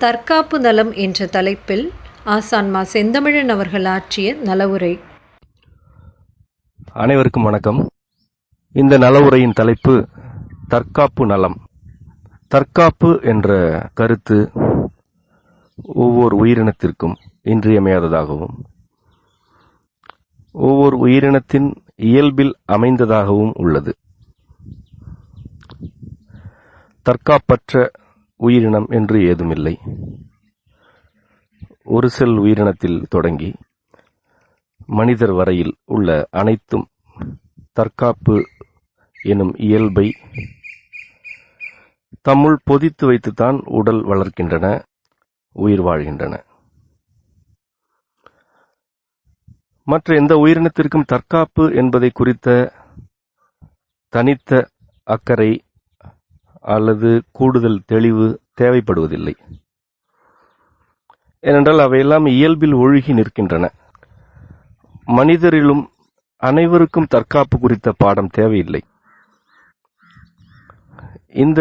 தற்காப்பு நலம் என்ற தலைப்பில் ஆசான் மா. செந்தமிழன் அவர்கள் ஆற்றிய நலவுரை. அனைவருக்கும் வணக்கம். இந்த நலவுரையின் தலைப்பு தற்காப்பு நலம். தற்காப்பு என்ற கருத்து ஒவ்வொரு உயிரினத்திற்கும் இன்றியமையாததாகவும் ஒவ்வொரு உயிரினத்தின் இயல்பில் அமைந்ததாகவும் உள்ளது. தற்காப்பற்ற உயிரினம் என்று ஏதுமில்லை. ஒரு செல் உயிரினத்தில் தொடங்கி மனிதர் வரையில் உள்ள அனைத்தும் தற்காப்பு எனும் இயல்பை தம்முள் பொதித்து வைத்துத்தான் உடல் வளர்க்கின்றன, உயிர் வாழ்கின்றன. மற்ற எந்த உயிரினத்திற்கும் தற்காப்பு என்பதை குறித்த தனித்த அக்கறை அல்லது கூடுதல் தெளிவு தேவைப்படுவதில்லை. ஏனென்றால் அவையெல்லாம் இயல்பில் ஒழுகி நிற்கின்றன. மனிதரிலும் அனைவருக்கும் தற்காப்பு குறித்த பாடம் தேவையில்லை. இந்த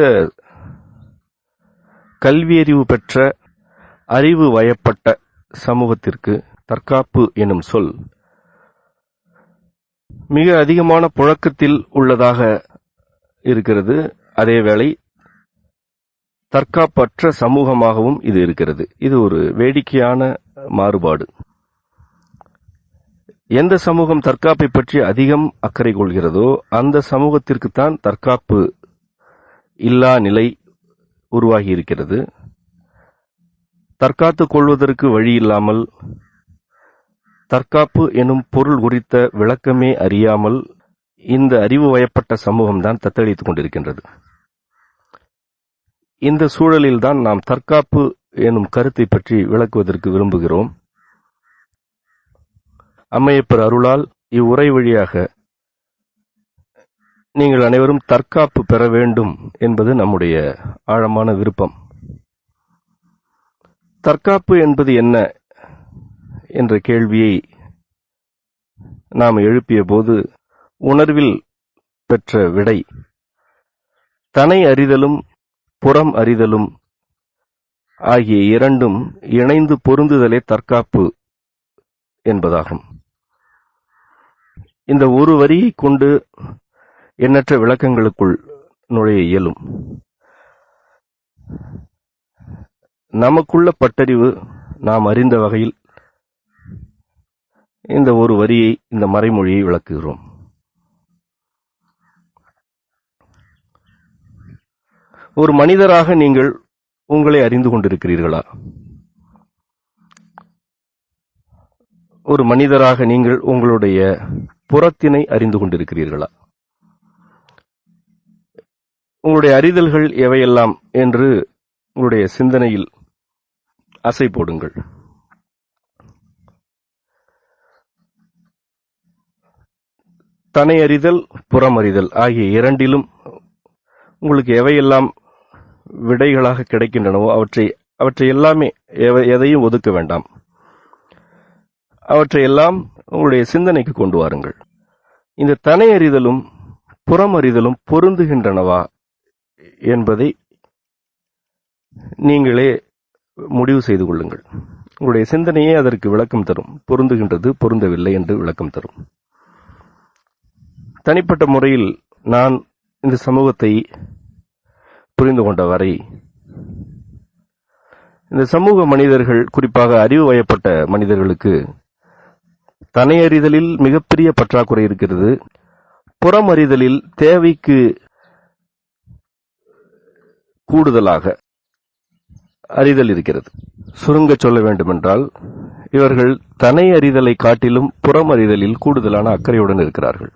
கல்வியறிவு பெற்ற அறிவு வயப்பட்ட சமூகத்திற்கு தற்காப்பு எனும் சொல் மிக அதிகமான புழக்கத்தில் உள்ளதாக இருக்கிறது. அதேவேளை தற்காப்பற்ற சமூகமாகவும் இது இருக்கிறது. இது ஒரு வேடிக்கையான மாறுபாடு. எந்த சமூகம் தற்காப்பை பற்றி அதிகம் அக்கறை கொள்கிறதோ அந்த சமூகத்திற்குத்தான் தற்காப்பு இல்லா நிலை உருவாகி இருக்கிறது. தற்காத்துக் கொள்வதற்கு வழி இல்லாமல், தற்காப்பு எனும் பொருள் குறித்த விளக்கமே அறியாமல் இந்த அறிவு வயப்பட்ட சமூகம்தான் தத்தளித்துக் கொண்டிருக்கின்றது. இந்த சூழலில்தான் நாம் தற்காப்பு எனும் கருத்தை பற்றி விளக்குவதற்கு விரும்புகிறோம். அம்மையப்பர் அருளால் இவ்வுரை வழியாக நீங்கள் அனைவரும் தற்காப்பு பெற வேண்டும் என்பது நம்முடைய ஆழமான விருப்பம். தற்காப்பு என்பது என்ன என்ற கேள்வியை நாம் எழுப்பிய போது உணர்வில் பெற்ற விடை தனை அறிதலும் புறம் அறிதலும் ஆகிய இரண்டும் இணைந்து பொருந்துதலே தற்காப்பு என்பதாகும். இந்த ஒரு வரியை கொண்டு எண்ணற்ற விளக்கங்களுக்குள் நுழைய இயலும். நமக்குள்ள பட்டறிவு நாம் அறிந்த வகையில் இந்த ஒரு வரியை, இந்த மறைமொழியை விளக்குகிறோம். ஒரு மனிதராக நீங்கள் உங்களை அறிந்து கொண்டிருக்கிறீர்களா? ஒரு மனிதராக நீங்கள் உங்களுடைய புறத்தினை அறிந்து கொண்டிருக்கிறீர்களா? உங்களுடைய அறிதல்கள் எவையெல்லாம் என்று உங்களுடைய சிந்தனையில் அசை போடுங்கள். தனை அறிதல், புறமறிதல் ஆகிய இரண்டிலும் உங்களுக்கு எவையெல்லாம் விடைகளாக கிடைக்கின்றனவோ அவற்றை எல்லாமே, எதையும் ஒதுக்க வேண்டாம், அவற்றை எல்லாம் உங்களுடைய சிந்தனைக்கு கொண்டு வாருங்கள். இந்த தனை அறிதலும் புறமறிதலும் பொருந்துகின்றனவா என்பதை நீங்களே முடிவு செய்து கொள்ளுங்கள். உங்களுடைய சிந்தனையே அதற்கு விளக்கம் தரும். பொருந்துகின்றது, பொருந்தவில்லை என்று விளக்கம் தரும். தனிப்பட்ட முறையில் நான் இந்த சமூகத்தை புரிந்து கொண்ட வரை இந்த சமூக மனிதர்கள், குறிப்பாக அறிவு வயப்பட்ட மனிதர்களுக்கு தனையறிதலில் மிகப்பெரிய பற்றாக்குறை இருக்கிறது. புறமறிதலில் தேவைக்கு கூடுதலாக அறிதல் இருக்கிறது. சுருங்க சொல்ல வேண்டுமென்றால் இவர்கள் தனை அறிதலை காட்டிலும் புறமறிதலில் கூடுதலான அக்கறையுடன் இருக்கிறார்கள்.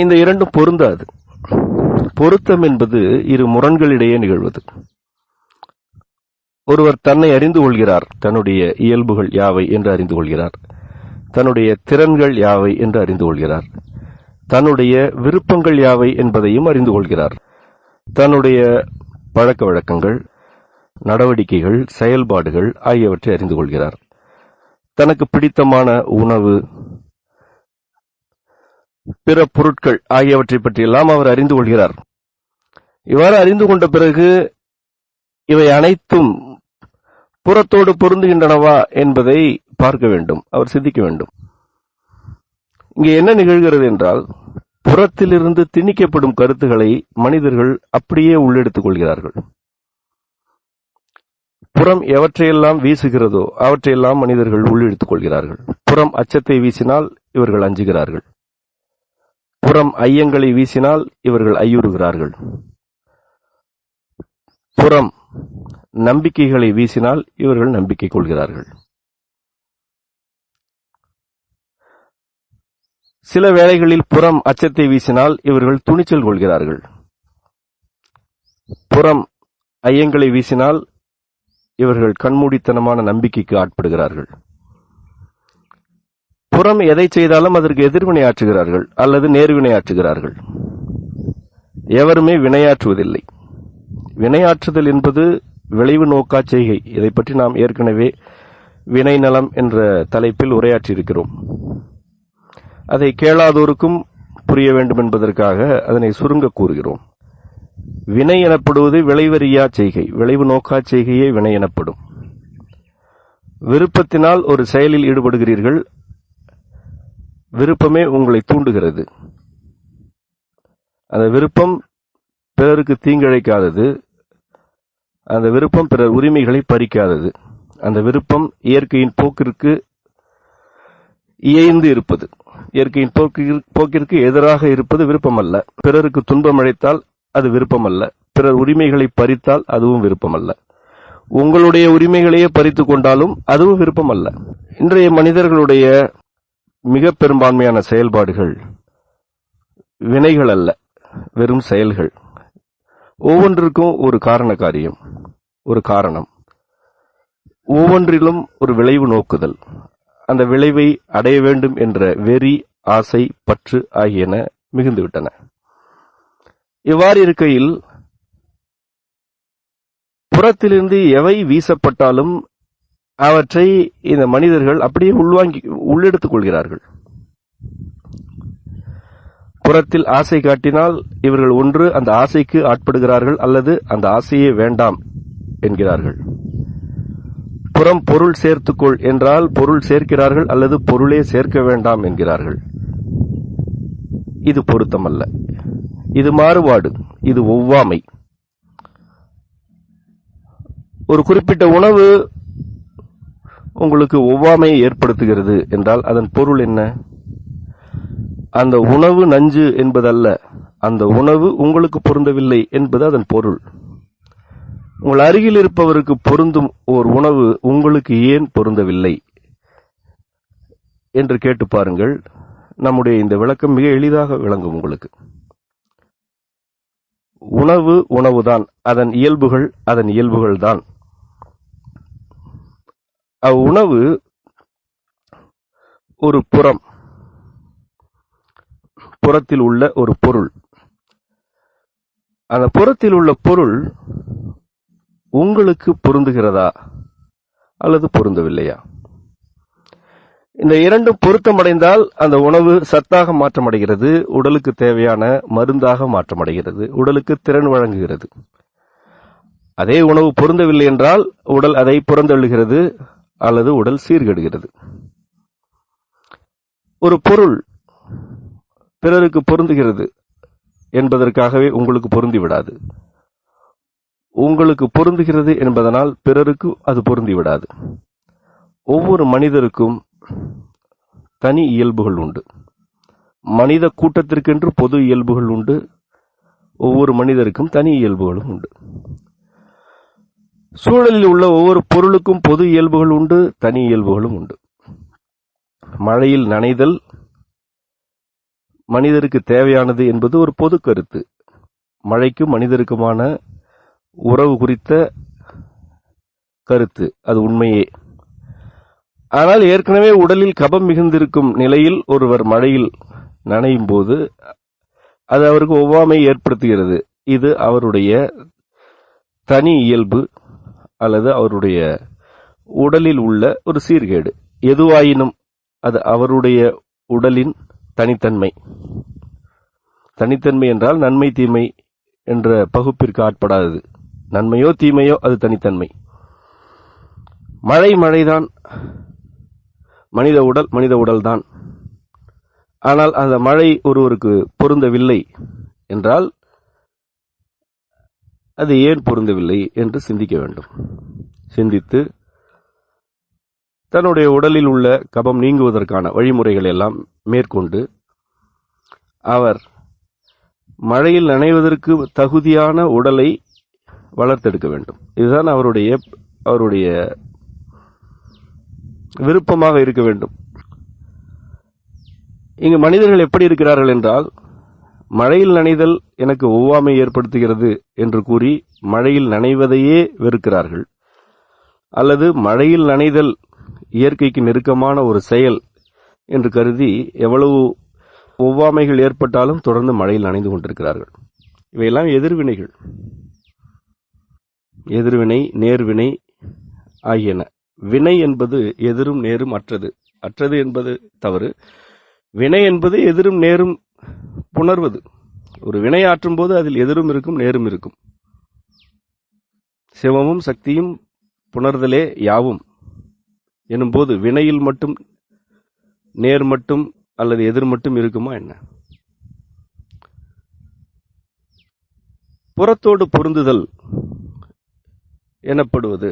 இந்த இரண்டும் பொருந்தாது. பொருத்தம் என்பது இரு முரண்களிடையே நிகழ்வது. ஒருவர் தன்னை அறிந்து கொள்கிறார், தன்னுடைய இயல்புகள் யாவை என்று அறிந்து கொள்கிறார், தன்னுடைய திறன்கள் யாவை என்று அறிந்து கொள்கிறார், தன்னுடைய விருப்பங்கள் யாவை என்பதையும் அறிந்து கொள்கிறார், தன்னுடைய பழக்க வழக்கங்கள், நடவடிக்கைகள், செயல்பாடுகள் ஆகியவற்றை அறிந்து கொள்கிறார், தனக்கு பிடித்தமான உணவு, பிற பொருட்கள் ஆகியவற்றை பற்றியெல்லாம் அவர் அறிந்து கொள்கிறார். இவ்வாறு அறிந்து கொண்ட பிறகு இவை அனைத்தும் புறத்தோடு பொருந்துகின்றனவா என்பதை பார்க்க வேண்டும், அவர் சிந்திக்க வேண்டும். இங்கே என்ன நிகழ்கிறது என்றால், புறத்திலிருந்து திணிக்கப்படும் கருத்துக்களை மனிதர்கள் அப்படியே உள்ளெடுத்துக் கொள்கிறார்கள். புறம் எவற்றையெல்லாம் வீசுகிறதோ அவற்றையெல்லாம் மனிதர்கள் உள்ளெடுத்துக் கொள்கிறார்கள். புறம் அச்சத்தை வீசினால் இவர்கள் அஞ்சுகிறார்கள். புறம் ஐயங்களை வீசினால் இவர்கள் ஐயுறுகிறார்கள். புறம் நம்பிக்கைகளை வீசினால் இவர்கள் நம்பிக்கை கொள்கிறார்கள். சில வேளைகளில் புறம் அச்சத்தை வீசினால் இவர்கள் துணிச்சல் கொள்கிறார்கள். புறம் ஐயங்களை வீசினால் இவர்கள் கண்மூடித்தனமான நம்பிக்கைக்கு ஆட்படுகிறார்கள். புறம் எதை செய்தாலும் அதற்கு எதிர்வினை ஆற்றுகிறார்கள் அல்லது நேர்வினை ஆற்றுகிறார்கள். எவருமே வினையாற்றுவதில்லை. வினையாற்றுதல் என்பது விளைவு நோக்கா செய்கை. இதை பற்றி நாம் ஏற்கனவே வினை நலம் என்ற தலைப்பில் உரையாற்றியிருக்கிறோம். அதை கேளாதோருக்கும் புரிய வேண்டும் என்பதற்காக அதனை சுருங்க கூறுகிறோம். வினை எனப்படுவது விளைவறியா செய்கை, விளைவு நோக்கா செய்கையே வினை எனப்படும். விருப்பத்தினால் ஒரு செயலில் ஈடுபடுகிறீர்கள். விருப்பமே உங்களை தூண்டுகிறது. அந்த விருப்பம் பிறருக்கு தீங்கிழைக்காதது. அந்த விருப்பம் பிறர் உரிமைகளை பறிக்காதது. அந்த விருப்பம் இயற்கையின் போக்கிற்கு இயைந்து இருப்பது. இயற்கையின் போக்கிற்கு எதிராக இருப்பது விருப்பம் அல்ல. பிறருக்கு துன்பம் அழைத்தால் அது விருப்பம் அல்ல. பிறர் உரிமைகளை பறித்தால் அதுவும் விருப்பம் அல்ல. உங்களுடைய உரிமைகளையே பறித்து கொண்டாலும் அதுவும் விருப்பம் அல்ல. இன்றைய மனிதர்களுடைய மிக பெரும்பான்மையான செயல்பாடுகள் வினைகள் அல்ல, வெறும் செயல்கள். ஒவ்வொன்றிற்கும் ஒரு காரண காரியம், ஒரு காரணம். ஒவ்வொன்றிலும் ஒரு விளைவு நோக்குதல். அந்த விளைவை அடைய வேண்டும் என்ற வெறி, ஆசை, பற்று ஆகியன மிகுந்துவிட்டன. இவ்வாறு இருக்கையில் புறத்திலிருந்து எவை வீசப்பட்டாலும் அவற்றை இந்த மனிதர்கள் அப்படியே உள்ளெடுத்துக் கொள்கிறார்கள். புறத்தில் ஆசை காட்டினால் இவர்கள் ஒன்று அந்த ஆசைக்கு ஆட்படுகிறார்கள் அல்லது அந்த ஆசையே வேண்டாம் என்கிறார்கள். புறம் பொருள் சேர்த்துக்கொள் என்றால் பொருள் சேர்க்கிறார்கள் அல்லது பொருளே சேர்க்க வேண்டாம் என்கிறார்கள். இது பொருத்தமல்ல. இது மாறுபாடு. இது ஒவ்வாமை. ஒரு குறிப்பிட்ட உணவு உங்களுக்கு ஒவ்வாமையை ஏற்படுத்துகிறது என்றால் அதன் பொருள் என்ன? அந்த உணவு நஞ்சு என்பதல்ல, அந்த உணவு உங்களுக்கு பொருந்தவில்லை என்பது அதன் பொருள். உங்கள் அருகில் இருப்பவருக்கு பொருந்தும் ஒரு உணவு உங்களுக்கு ஏன் பொருந்தவில்லை என்று கேட்டு பாருங்கள். நம்முடைய இந்த விளக்கம் மிக எளிதாக விளங்கும் உங்களுக்கு. உணவு உணவுதான், அதன் இயல்புகள் அதன் இயல்புகள்தான். அவ்வுணவு ஒரு புறத்தில் உள்ள ஒரு பொருள். அந்த புறத்தில் உள்ள பொருள் உங்களுக்கு பொருந்துகிறதா அல்லது பொருந்தவில்லையா? இந்த இரண்டும் பொருத்தமடைந்தால் அந்த உணவு சத்தாக மாற்றமடைகிறது, உடலுக்கு தேவையான மருந்தாக மாற்றமடைகிறது, உடலுக்கு திறன் வழங்குகிறது. அதே உணவு பொருந்தவில்லை என்றால் உடல் அதை புறந்தள்ளுகிறது அல்லது உடல் சீர்கெடுகிறது. ஒரு பொருள் பிறருக்கு பொருந்துகிறது என்பதற்காகவே உங்களுக்கு பொருந்திவிடாது. உங்களுக்கு பொருந்துகிறது என்பதனால் பிறருக்கு அது பொருந்திவிடாது. ஒவ்வொரு மனிதருக்கும் தனி இயல்புகள் உண்டு. மனித கூட்டத்திற்கென்று பொது இயல்புகள் உண்டு. ஒவ்வொரு மனிதருக்கும் தனி இயல்புகளும் உண்டு. சூழலில் உள்ள ஒவ்வொரு பொருளுக்கும் பொது இயல்புகள் உண்டு, தனி இயல்புகளும் உண்டு. மழையில் நனைதல் மனிதருக்கு தேவையானது என்பது ஒரு பொது கருத்து. மழைக்கும் மனிதருக்குமான உறவு குறித்த கருத்து, அது உண்மையே. ஆனால் ஏற்கனவே உடலில் கபம் மிகுந்திருக்கும் நிலையில் ஒருவர் மழையில் நனையும் போது அது அவருக்கு ஒவ்வாமை ஏற்படுத்துகிறது. இது அவருடைய தனி இயல்பு அல்லது அவருடைய உடலில் உள்ள ஒரு சீர்கேடு. எதுவாயினும் அது அவருடைய உடலின் தனித்தன்மை. தனித்தன்மை என்றால் நன்மை தீமை என்ற பகுப்பிற்கு ஆட்படாதது. நன்மையோ தீமையோ அது தனித்தன்மை. மழைதான், மனித உடல்தான். ஆனால் அந்த மழை ஒருவருக்கு பொருந்தவில்லை என்றால் அது ஏன் பொருந்தவில்லை என்று சிந்திக்க வேண்டும். சிந்தித்து தன்னுடைய உடலில் உள்ள கபம் நீங்குவதற்கான வழிமுறைகளை எல்லாம் மேற்கொண்டு அவர் மழையில் நனைவதற்கு தகுதியான உடலை வளர்த்தெடுக்க வேண்டும். இதுதான் அவருடைய விருப்பமாக இருக்க வேண்டும். இங்கு மனிதர்கள் எப்படி இருக்கிறார்கள் என்றால், மழையில் நனைதல் எனக்கு ஒவ்வாமை ஏற்படுத்துகிறது என்று கூறி மழையில் நனைவதையே வெறுக்கிறார்கள். அல்லது மழையில் நனைதல் இயற்கைக்கு நெருக்கமான ஒரு செயல் என்று கருதி எவ்வளவு ஒவ்வாமைகள் ஏற்பட்டாலும் தொடர்ந்து மழையில் நனைந்து கொண்டிருக்கிறார்கள். இவையெல்லாம் எதிர்வினைகள். எதிர்வினை, நேர்வினை ஆகியன. வினை என்பது எதிரும் நேரும் அற்றது என்பது தவறு. வினை என்பது எதிரும் நேரும் புணர்வது. ஒரு வினை ஆற்றும் போது அதில் எதிரும் இருக்கும், நேரும் இருக்கும். சிவமும் சக்தியும் புணர்தலே யாவும் எனும்போது வினையில் மட்டும் நேர் மட்டும் அல்லது எதிர் மட்டும் இருக்குமா என்ன? புறத்தோடு பொருந்துதல் எனப்படுவது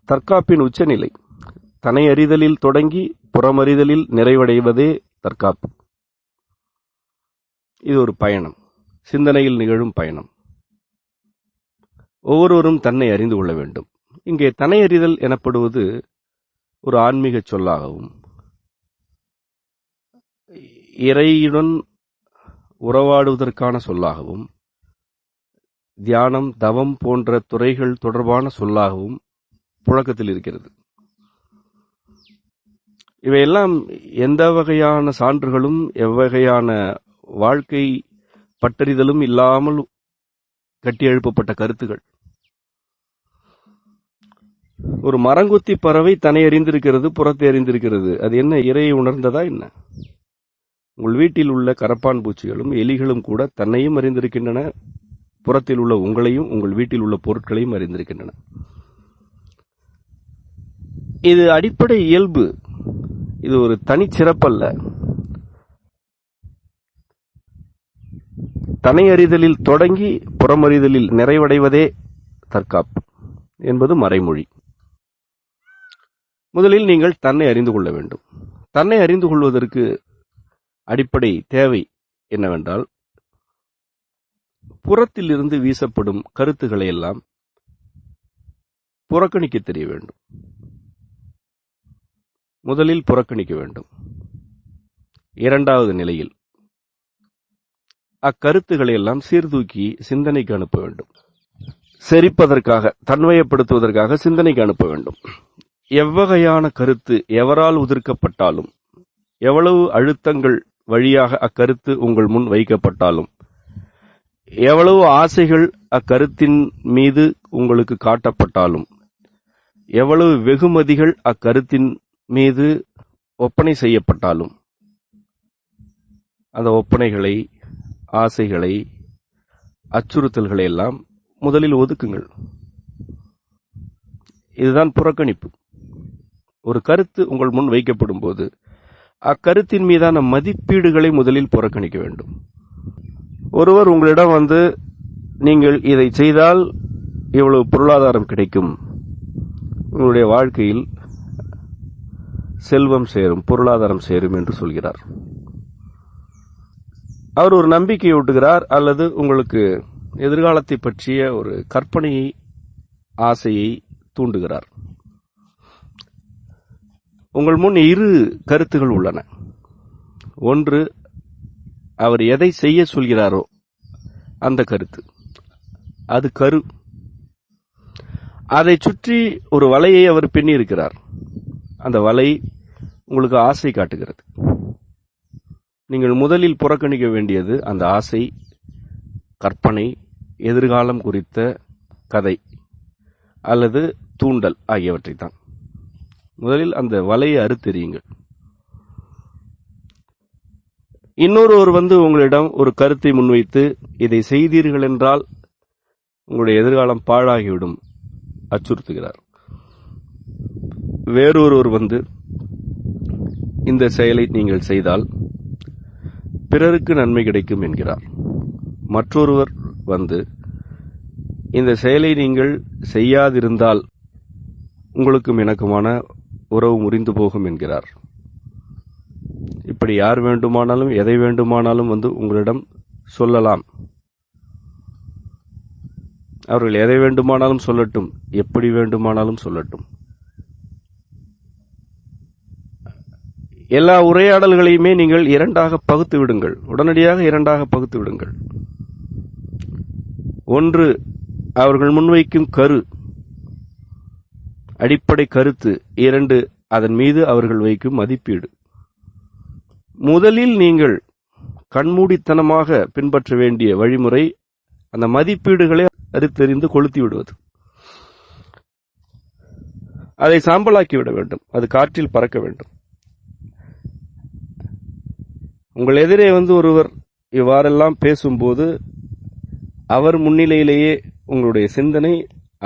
தற்காப்பின் உச்சநிலை. தன்னை அறிதலில் தொடங்கி புறமறிதலில் நிறைவடைவதே தற்காப்பு. இது ஒரு பயணம், சிந்தனையில் நிகழும் பயணம். ஒவ்வொருவரும் தன்னை அறிந்து கொள்ள வேண்டும். இங்கே தன்னை அறிதல் எனப்படுவது ஒரு ஆன்மீக சொல்லாகவும், இறையுடன் உறவாடுவதற்கான சொல்லாகவும், தியானம், தவம் போன்ற துறைகள் தொடர்பான சொல்லாகவும் புழக்கத்தில் இருக்கிறது. இவையெல்லாம் எந்த வகையான சான்றுகளும் எவ்வகையான வாழ்க்கை பட்டறிதலும் இல்லாமல் கட்டியெழுப்பப்பட்ட கருத்துகள். ஒரு மரங்கொத்தி பறவை தன்னை அறிந்திருக்கிறது, புறத்தை அறிந்திருக்கிறது. அது என்ன, இறையை உணர்ந்ததா என்ன? உங்கள் வீட்டில் உள்ள கரப்பான் பூச்சிகளும் எலிகளும் கூட தன்னையும் அறிந்திருக்கின்றன, புறத்தில் உள்ள உங்களையும் உங்கள் வீட்டில் உள்ள பொருட்களையும் அறிந்திருக்கின்றன. இது அடிப்படை இயல்பு. இது ஒரு தனிச்சிறப்பல்ல. தன்னை அறிதலில் தொடங்கி புறமறிதலில் நிறைவடைவதே தற்காப்பு என்பது மறைமொழி. முதலில் நீங்கள் தன்னை அறிந்து கொள்ள வேண்டும். தன்னை அறிந்து கொள்வதற்கு அடிப்படை தேவை என்னவென்றால், புறத்திலிருந்து வீசப்படும் கருத்துக்களை எல்லாம் புறக்கணிக்க தெரிய வேண்டும். முதலில் புறக்கணிக்க வேண்டும். இரண்டாவது நிலையில் அக்கருத்துக்களை எல்லாம் சீர்தூக்கி சிந்தனைக்கு அனுப்ப வேண்டும். செரிப்பதற்காக, தன்மையப்படுத்துவதற்காக சிந்தனைக்கு அனுப்ப வேண்டும். எவ்வகையான கருத்து எவரால் உதிர்க்கப்பட்டாலும், எவ்வளவு அழுத்தங்கள் வழியாக அக்கருத்து உங்கள் முன் வைக்கப்பட்டாலும், எவ்வளவு ஆசைகள் அக்கருத்தின் மீது உங்களுக்கு காட்டப்பட்டாலும், எவ்வளவு வெகுமதிகள் அக்கருத்தின் மீது ஒப்பனை செய்யப்பட்டாலும், அந்த ஒப்பனைகளை, ஆசைகளை, அச்சுறுத்தல்களை எல்லாம் முதலில் ஒதுக்குங்கள். இதுதான் புறக்கணிப்பு. ஒரு கருத்து உங்கள் முன் வைக்கப்படும் போது அக்கருத்தின் மீதான மதிப்பீடுகளை முதலில் புறக்கணிக்க வேண்டும். ஒருவர் உங்களிடம் வந்து, நீங்கள் இதை செய்தால் இவ்வளவு பொருளாதாரம் கிடைக்கும், உங்களுடைய வாழ்க்கையில் செல்வம் சேரும், பொருளாதாரம் சேரும் என்று சொல்கிறார். அவர் ஒரு நம்பிக்கையை ஊட்டுகிறார், அல்லது உங்களுக்கு எதிர்காலத்தை பற்றிய ஒரு கற்பனையை, ஆசையை தூண்டுகிறார். உங்கள் முன் இரு கருத்துகள் உள்ளன. ஒன்று, அவர் எதை செய்ய சொல்கிறாரோ அந்த கருத்து, அது கரு. அதை சுற்றி ஒரு வலையை அவர் பின்னி இருக்கிறார். அந்த வலை உங்களுக்கு ஆசை காட்டுகிறது. நீங்கள் முதலில் புறக்கணிக்க வேண்டியது அந்த ஆசை, கற்பனை, எதிர்காலம் குறித்த கதை அல்லது தூண்டல் ஆகியவற்றை தான். முதலில் அந்த வலையை அறுத்தெறியுங்கள். இன்னொருவர் உங்களிடம் ஒரு கருத்தை முன்வைத்து இதை செய்தீர்கள் என்றால் உங்களுடைய எதிர்காலம் பாழாகிவிடும் அச்சுறுத்துகிறார். வேறொருவர் இந்த செயலை நீங்கள் செய்தால் பிறருக்கு நன்மை கிடைக்கும் என்கிறார். மற்றொருவர் இந்த செயலை நீங்கள் செய்யாதிருந்தால் உங்களுக்கும் எனக்குமான உறவு முறிந்து போகும் என்கிறார். இப்படி யார் வேண்டுமானாலும் எதை வேண்டுமானாலும் உங்களிடம் சொல்லலாம். அவர்கள் எதை வேண்டுமானாலும் சொல்லட்டும், எப்படி வேண்டுமானாலும் சொல்லட்டும். எல்லா உரையாடல்களையுமே நீங்கள் இரண்டாக பகுத்து விடுங்கள். உடனடியாக இரண்டாக பகுத்து விடுங்கள். ஒன்று, அவர்கள் முன்வைக்கும் கரு, அடிப்படை கருத்து. இரண்டு, அதன் மீது அவர்கள் வைக்கும் மதிப்பீடு. முதலில் நீங்கள் கண்மூடித்தனமாக பின்பற்ற வேண்டிய வழிமுறை அந்த மதிப்பீடுகளை அறுத்தெறிந்து கொளுத்தி விடுவது. அதை சாம்பலாக்கி விட வேண்டும். அது காற்றில் பறக்க வேண்டும். உங்கள் எதிரே ஒருவர் இவ்வாறெல்லாம் பேசும்போது அவர் முன்னிலையிலேயே உங்களுடைய சிந்தனை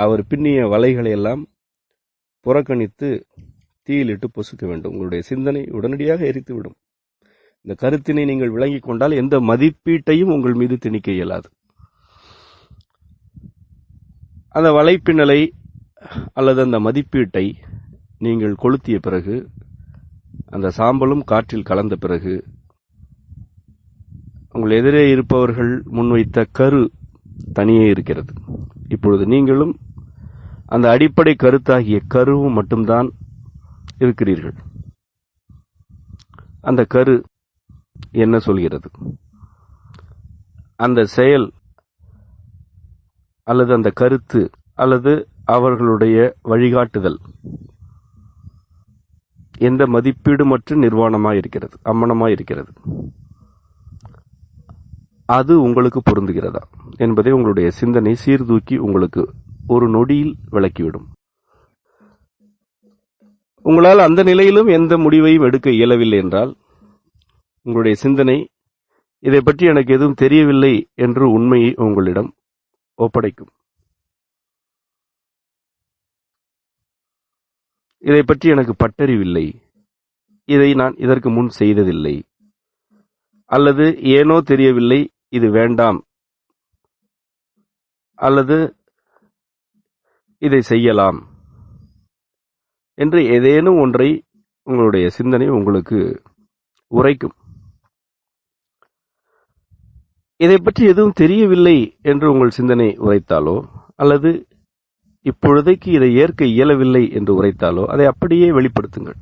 அவர் பின்னிய வலைகளை எல்லாம் புறக்கணித்து தீயிலிட்டு பொசுக்க வேண்டும். உங்களுடைய சிந்தனை உடனடியாக எரித்துவிடும். இந்த கருத்தினை நீங்கள் விளங்கிக் கொண்டால் எந்த மதிப்பீட்டையும் உங்கள் மீது திணிக்க இயலாது. அந்த வலைப்பின்னலை அல்லது அந்த மதிப்பீட்டை நீங்கள் கொளுத்திய பிறகு, அந்த சாம்பலும் காற்றில் கலந்த பிறகு, உங்கள் எதிரே இருப்பவர்கள் முன்வைத்த கரு தனியே இருக்கிறது. இப்பொழுது நீங்களும் அந்த அடிப்படை கருத்தாகிய கருவும் மட்டும்தான் இருக்கிறீர்கள். அந்த கரு என்ன சொல்கிறது? அந்த செயல் அல்லது அந்த கருத்து அல்லது அவர்களுடைய வழிகாட்டுதல் எந்த மதிப்பீடுமற்ற நிர்வாணமாயிருக்கிறது, அம்மனமாயிருக்கிறது. அது உங்களுக்கு பொருந்துகிறதா என்பதை உங்களுடைய சிந்தனை சீர்தூக்கி உங்களுக்கு ஒரு நொடியில் விளக்கிவிடும். உங்களால் அந்த நிலையிலும் எந்த முடிவையும் எடுக்க இயலவில்லை என்றால் உங்களுடைய சிந்தனை இதை பற்றி எனக்கு எதுவும் தெரியவில்லை என்று உண்மையை உங்களிடம் ஒப்படைக்கும். இதை பற்றி எனக்கு பட்டறிவில்லை, இதை நான் இதற்கு முன் செய்ததில்லை, அல்லது ஏனோ தெரியவில்லை, இது வேண்டாம், அல்லது இதை செய்யலாம் என்று ஏதேனும் ஒன்றை உங்களுடைய சிந்தனை உங்களுக்கு உரைக்கும். இதை பற்றி எதுவும் தெரியவில்லை என்று உங்கள் சிந்தனை உரைத்தாலோ அல்லது இப்பொழுதைக்கு இதை ஏற்க இயலவில்லை என்று உரைத்தாலோ அதை அப்படியே வெளிப்படுத்துங்கள்.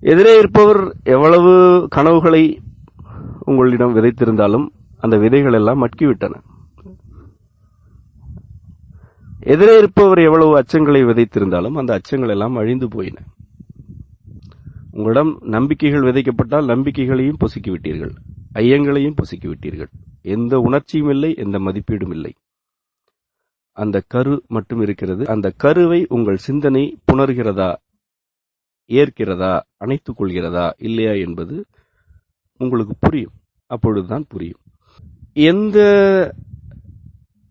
எதிரே இருப்பவர் எவ்வளவு கனவுகளை உங்களிடம் விதைத்திருந்தாலும் அந்த விதைகள் எல்லாம் மட்கிவிட்டன. எதிரே இருப்பவர் எவ்வளவு அச்சங்களை விதைத்திருந்தாலும் அந்த அச்சங்கள் எல்லாம் அழிந்து போயின. உங்களிடம் நம்பிக்கைகள் விதைக்கப்பட்டால் நம்பிக்கைகளையும் பொசுக்கிவிட்டீர்கள், ஐயங்களையும் பொசுக்கிவிட்டீர்கள். எந்த உணர்ச்சியும் இல்லை, எந்த மதிப்பீடும் இல்லை. அந்த கரு மட்டும் இருக்கிறது. அந்த கருவை உங்கள் சிந்தனை புணர்கிறதா, ஏற்கிறதா, அணைத்துக் கொள்கிறதா இல்லையா என்பது உங்களுக்கு புரியும். அப்பொழுதுதான் புரியும். எந்த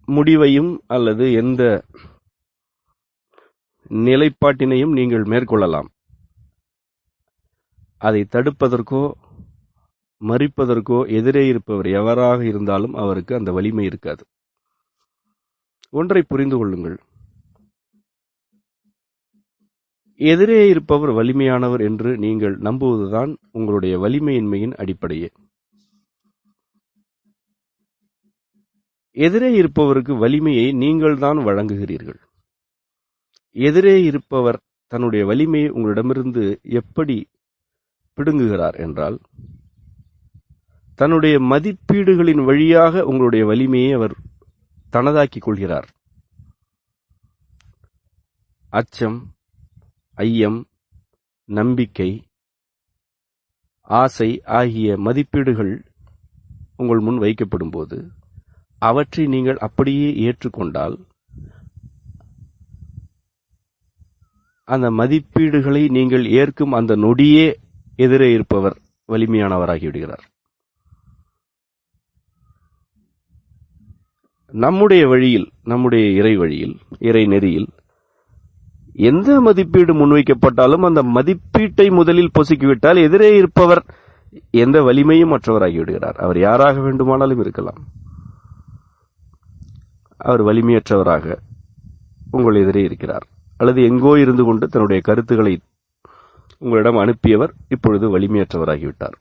முடிவையும் அல்லது எந்த நிலைப்பாட்டினையும் நீங்கள் மேற்கொள்ளலாம். அதை தடுப்பதற்கோ மறிப்பதற்கோ எதிரே இருப்பவர் எவராக இருந்தாலும் அவருக்கு அந்த வலிமை இருக்காது. ஒன்றை புரிந்து கொள்ளுங்கள், எதிரே இருப்பவர் வலிமையானவர் என்று நீங்கள் நம்புவதுதான் உங்களுடைய வலிமையின்மையின் அடிப்படையே. எதிரே இருப்பவருக்கு வலிமையை நீங்கள் தான் வழங்குகிறீர்கள். எதிரே இருப்பவர் தன்னுடைய வலிமையை உங்களிடமிருந்து எப்படி பிடுங்குகிறார் என்றால், தன்னுடைய மதிப்பீடுகளின் வழியாக உங்களுடைய வலிமையை அவர் தனதாக்கிக் கொள்கிறார். அச்சம், ஐயம், நம்பிக்கை, ஆசை ஆகிய மதிப்பீடுகள் உங்கள் முன் வைக்கப்படும் போது அவற்றை நீங்கள் அப்படியே ஏற்றுக்கொண்டால் அந்த மதிப்பீடுகளை நீங்கள் ஏற்கும் அந்த நொடியே எதிரே இருப்பவர் வலிமையானவராகி விடுகிறார். நம்முடைய வழியில், நம்முடைய இறை வழியில், இறை நெறியில் எந்த மதிப்பீடு முன்வைக்கப்பட்டாலும் அந்த மதிப்பீட்டை முதலில் பொசுக்கிவிட்டால் எதிரே இருப்பவர் எந்த வலிமையும் மற்றவராகி விடுகிறார். அவர் யாராக வேண்டுமானாலும் இருக்கலாம். அவர் வலிமையற்றவராக உங்கள் எதிரே இருக்கிறார். அல்லது எங்கோ இருந்து கொண்டு தன்னுடைய கருத்துக்களை உங்களிடம் அனுப்பியவர் இப்பொழுது வலிமையற்றவராகிவிட்டார்.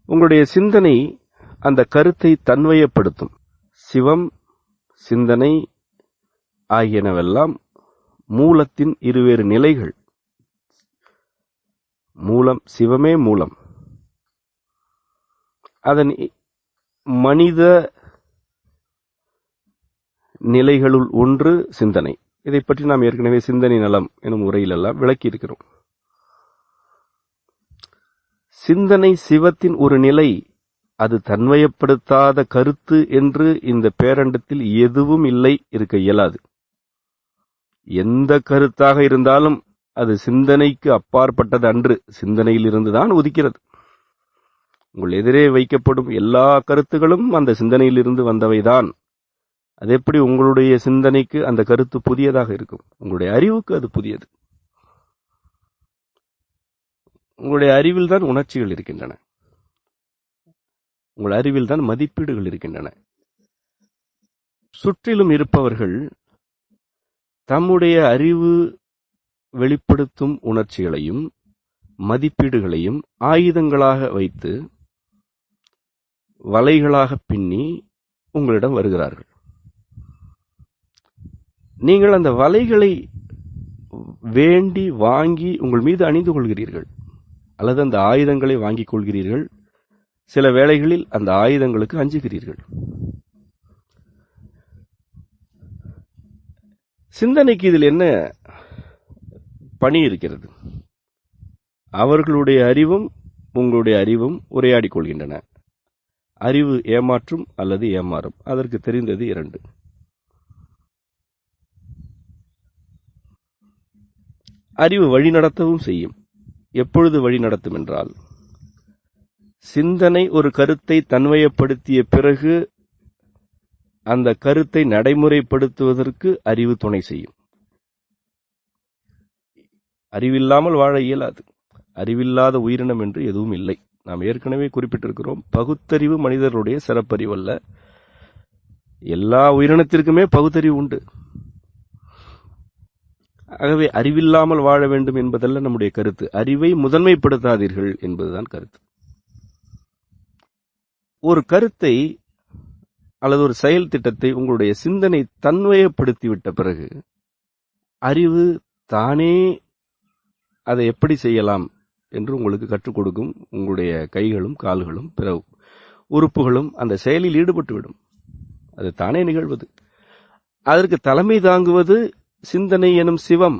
உங்களுடைய சிந்தனை அந்த கருத்தை தன்வயப்படுத்தும். சிவம், சிந்தனை ஆகியனவெல்லாம் மூலத்தின் இருவேறு நிலைகள். மூலம், சிவமே மூலம். அதன் மனித நிலைகளுள் ஒன்று சிந்தனை. இதை பற்றி நாம் ஏற்கனவே சிந்தனை நலம் எனும் உரையிலெல்லாம் விளக்கி இருக்கிறோம். சிந்தனை சிவத்தின் ஒரு நிலை. அது தன்வயப்படுத்தாத கருத்து என்று இந்த பேரண்டத்தில் எதுவும் இல்லை, இருக்க இயலாது. எந்த கருத்தாக இருந்தாலும் அது சிந்தனைக்கு அப்பாற்பட்டது அன்று, சிந்தனையில் இருந்துதான் உதிக்கிறது. உங்கள் எதிரே வைக்கப்படும் எல்லா கருத்துகளும் அந்த சிந்தனையிலிருந்து வந்தவைதான். அது எப்படி உங்களுடைய சிந்தனைக்கு அந்த கருத்து புதியதாக இருக்கும்? உங்களுடைய அறிவுக்கு அது புதியது. உங்களுடைய அறிவில் தான் உணர்ச்சிகள் இருக்கின்றன. உங்கள் அறிவில் தான் மதிப்பீடுகள் இருக்கின்றன. சுற்றிலும் இருப்பவர்கள் தம்முடைய அறிவு வெளிப்படுத்தும் உணர்ச்சிகளையும் மதிப்பீடுகளையும் ஆயுதங்களாக வைத்து வலைகளாக பின்னி உங்களிடம் வருகிறார்கள். நீங்கள் அந்த வலைகளை வேண்டி வாங்கி உங்கள் மீது அணிந்து கொள்கிறீர்கள், அல்லது அந்த ஆயுதங்களை வாங்கிக் கொள்கிறீர்கள். சில வேளைகளில் அந்த ஆயுதங்களுக்கு அஞ்சுகிறீர்கள். சிந்தனைக்கு இதில் என்ன பணி இருக்கிறது? அவர்களுடைய அறிவும் உங்களுடைய அறிவும் உரையாடிக் கொள்கின்றன. அறிவு ஏமாற்றும் அல்லது ஏமாறும். அதற்கு தெரிந்தது இரண்டு. அறிவு வழிநடத்தவும் செய்யும். எப்பொழுது வழிநடத்தும் என்றால், சிந்தனை ஒரு கருத்தை தன்வயப்படுத்திய பிறகு அந்த கருத்தை நடைமுறைப்படுத்துவதற்கு அறிவு துணை செய்யும். அறிவில்லாமல் வாழ இயலாது. அறிவில்லாத உயிரினம் என்று எதுவும் இல்லை. நாம் ஏற்கனவே குறிப்பிட்டிருக்கிறோம், பகுத்தறிவு மனிதர்களுடைய சிறப்பறிவு அல்ல. எல்லா உயிரினத்திற்குமே பகுத்தறிவு உண்டு. ஆகவே அறிவில்லாமல் வாழ வேண்டும் என்பதல்ல நம்முடைய கருத்து. அறிவை முதன்மைப்படுத்தாதீர்கள் என்பதுதான் கருத்து. ஒரு கருத்தை அல்லது ஒரு செயல் திட்டத்தை உங்களுடைய சிந்தனை தன்வயப்படுத்திவிட்ட பிறகு அறிவு தானே அதை எப்படி செய்யலாம் என்று உங்களுக்கு கற்றுக் கொடுக்கும். உங்களுடைய கைகளும் கால்களும் பிற உறுப்புகளும் அந்த செயலில் ஈடுபட்டுவிடும். அது தானே நிகழ்வது. அதற்கு தலைமை தாங்குவது சிந்தனை எனும் சிவம்.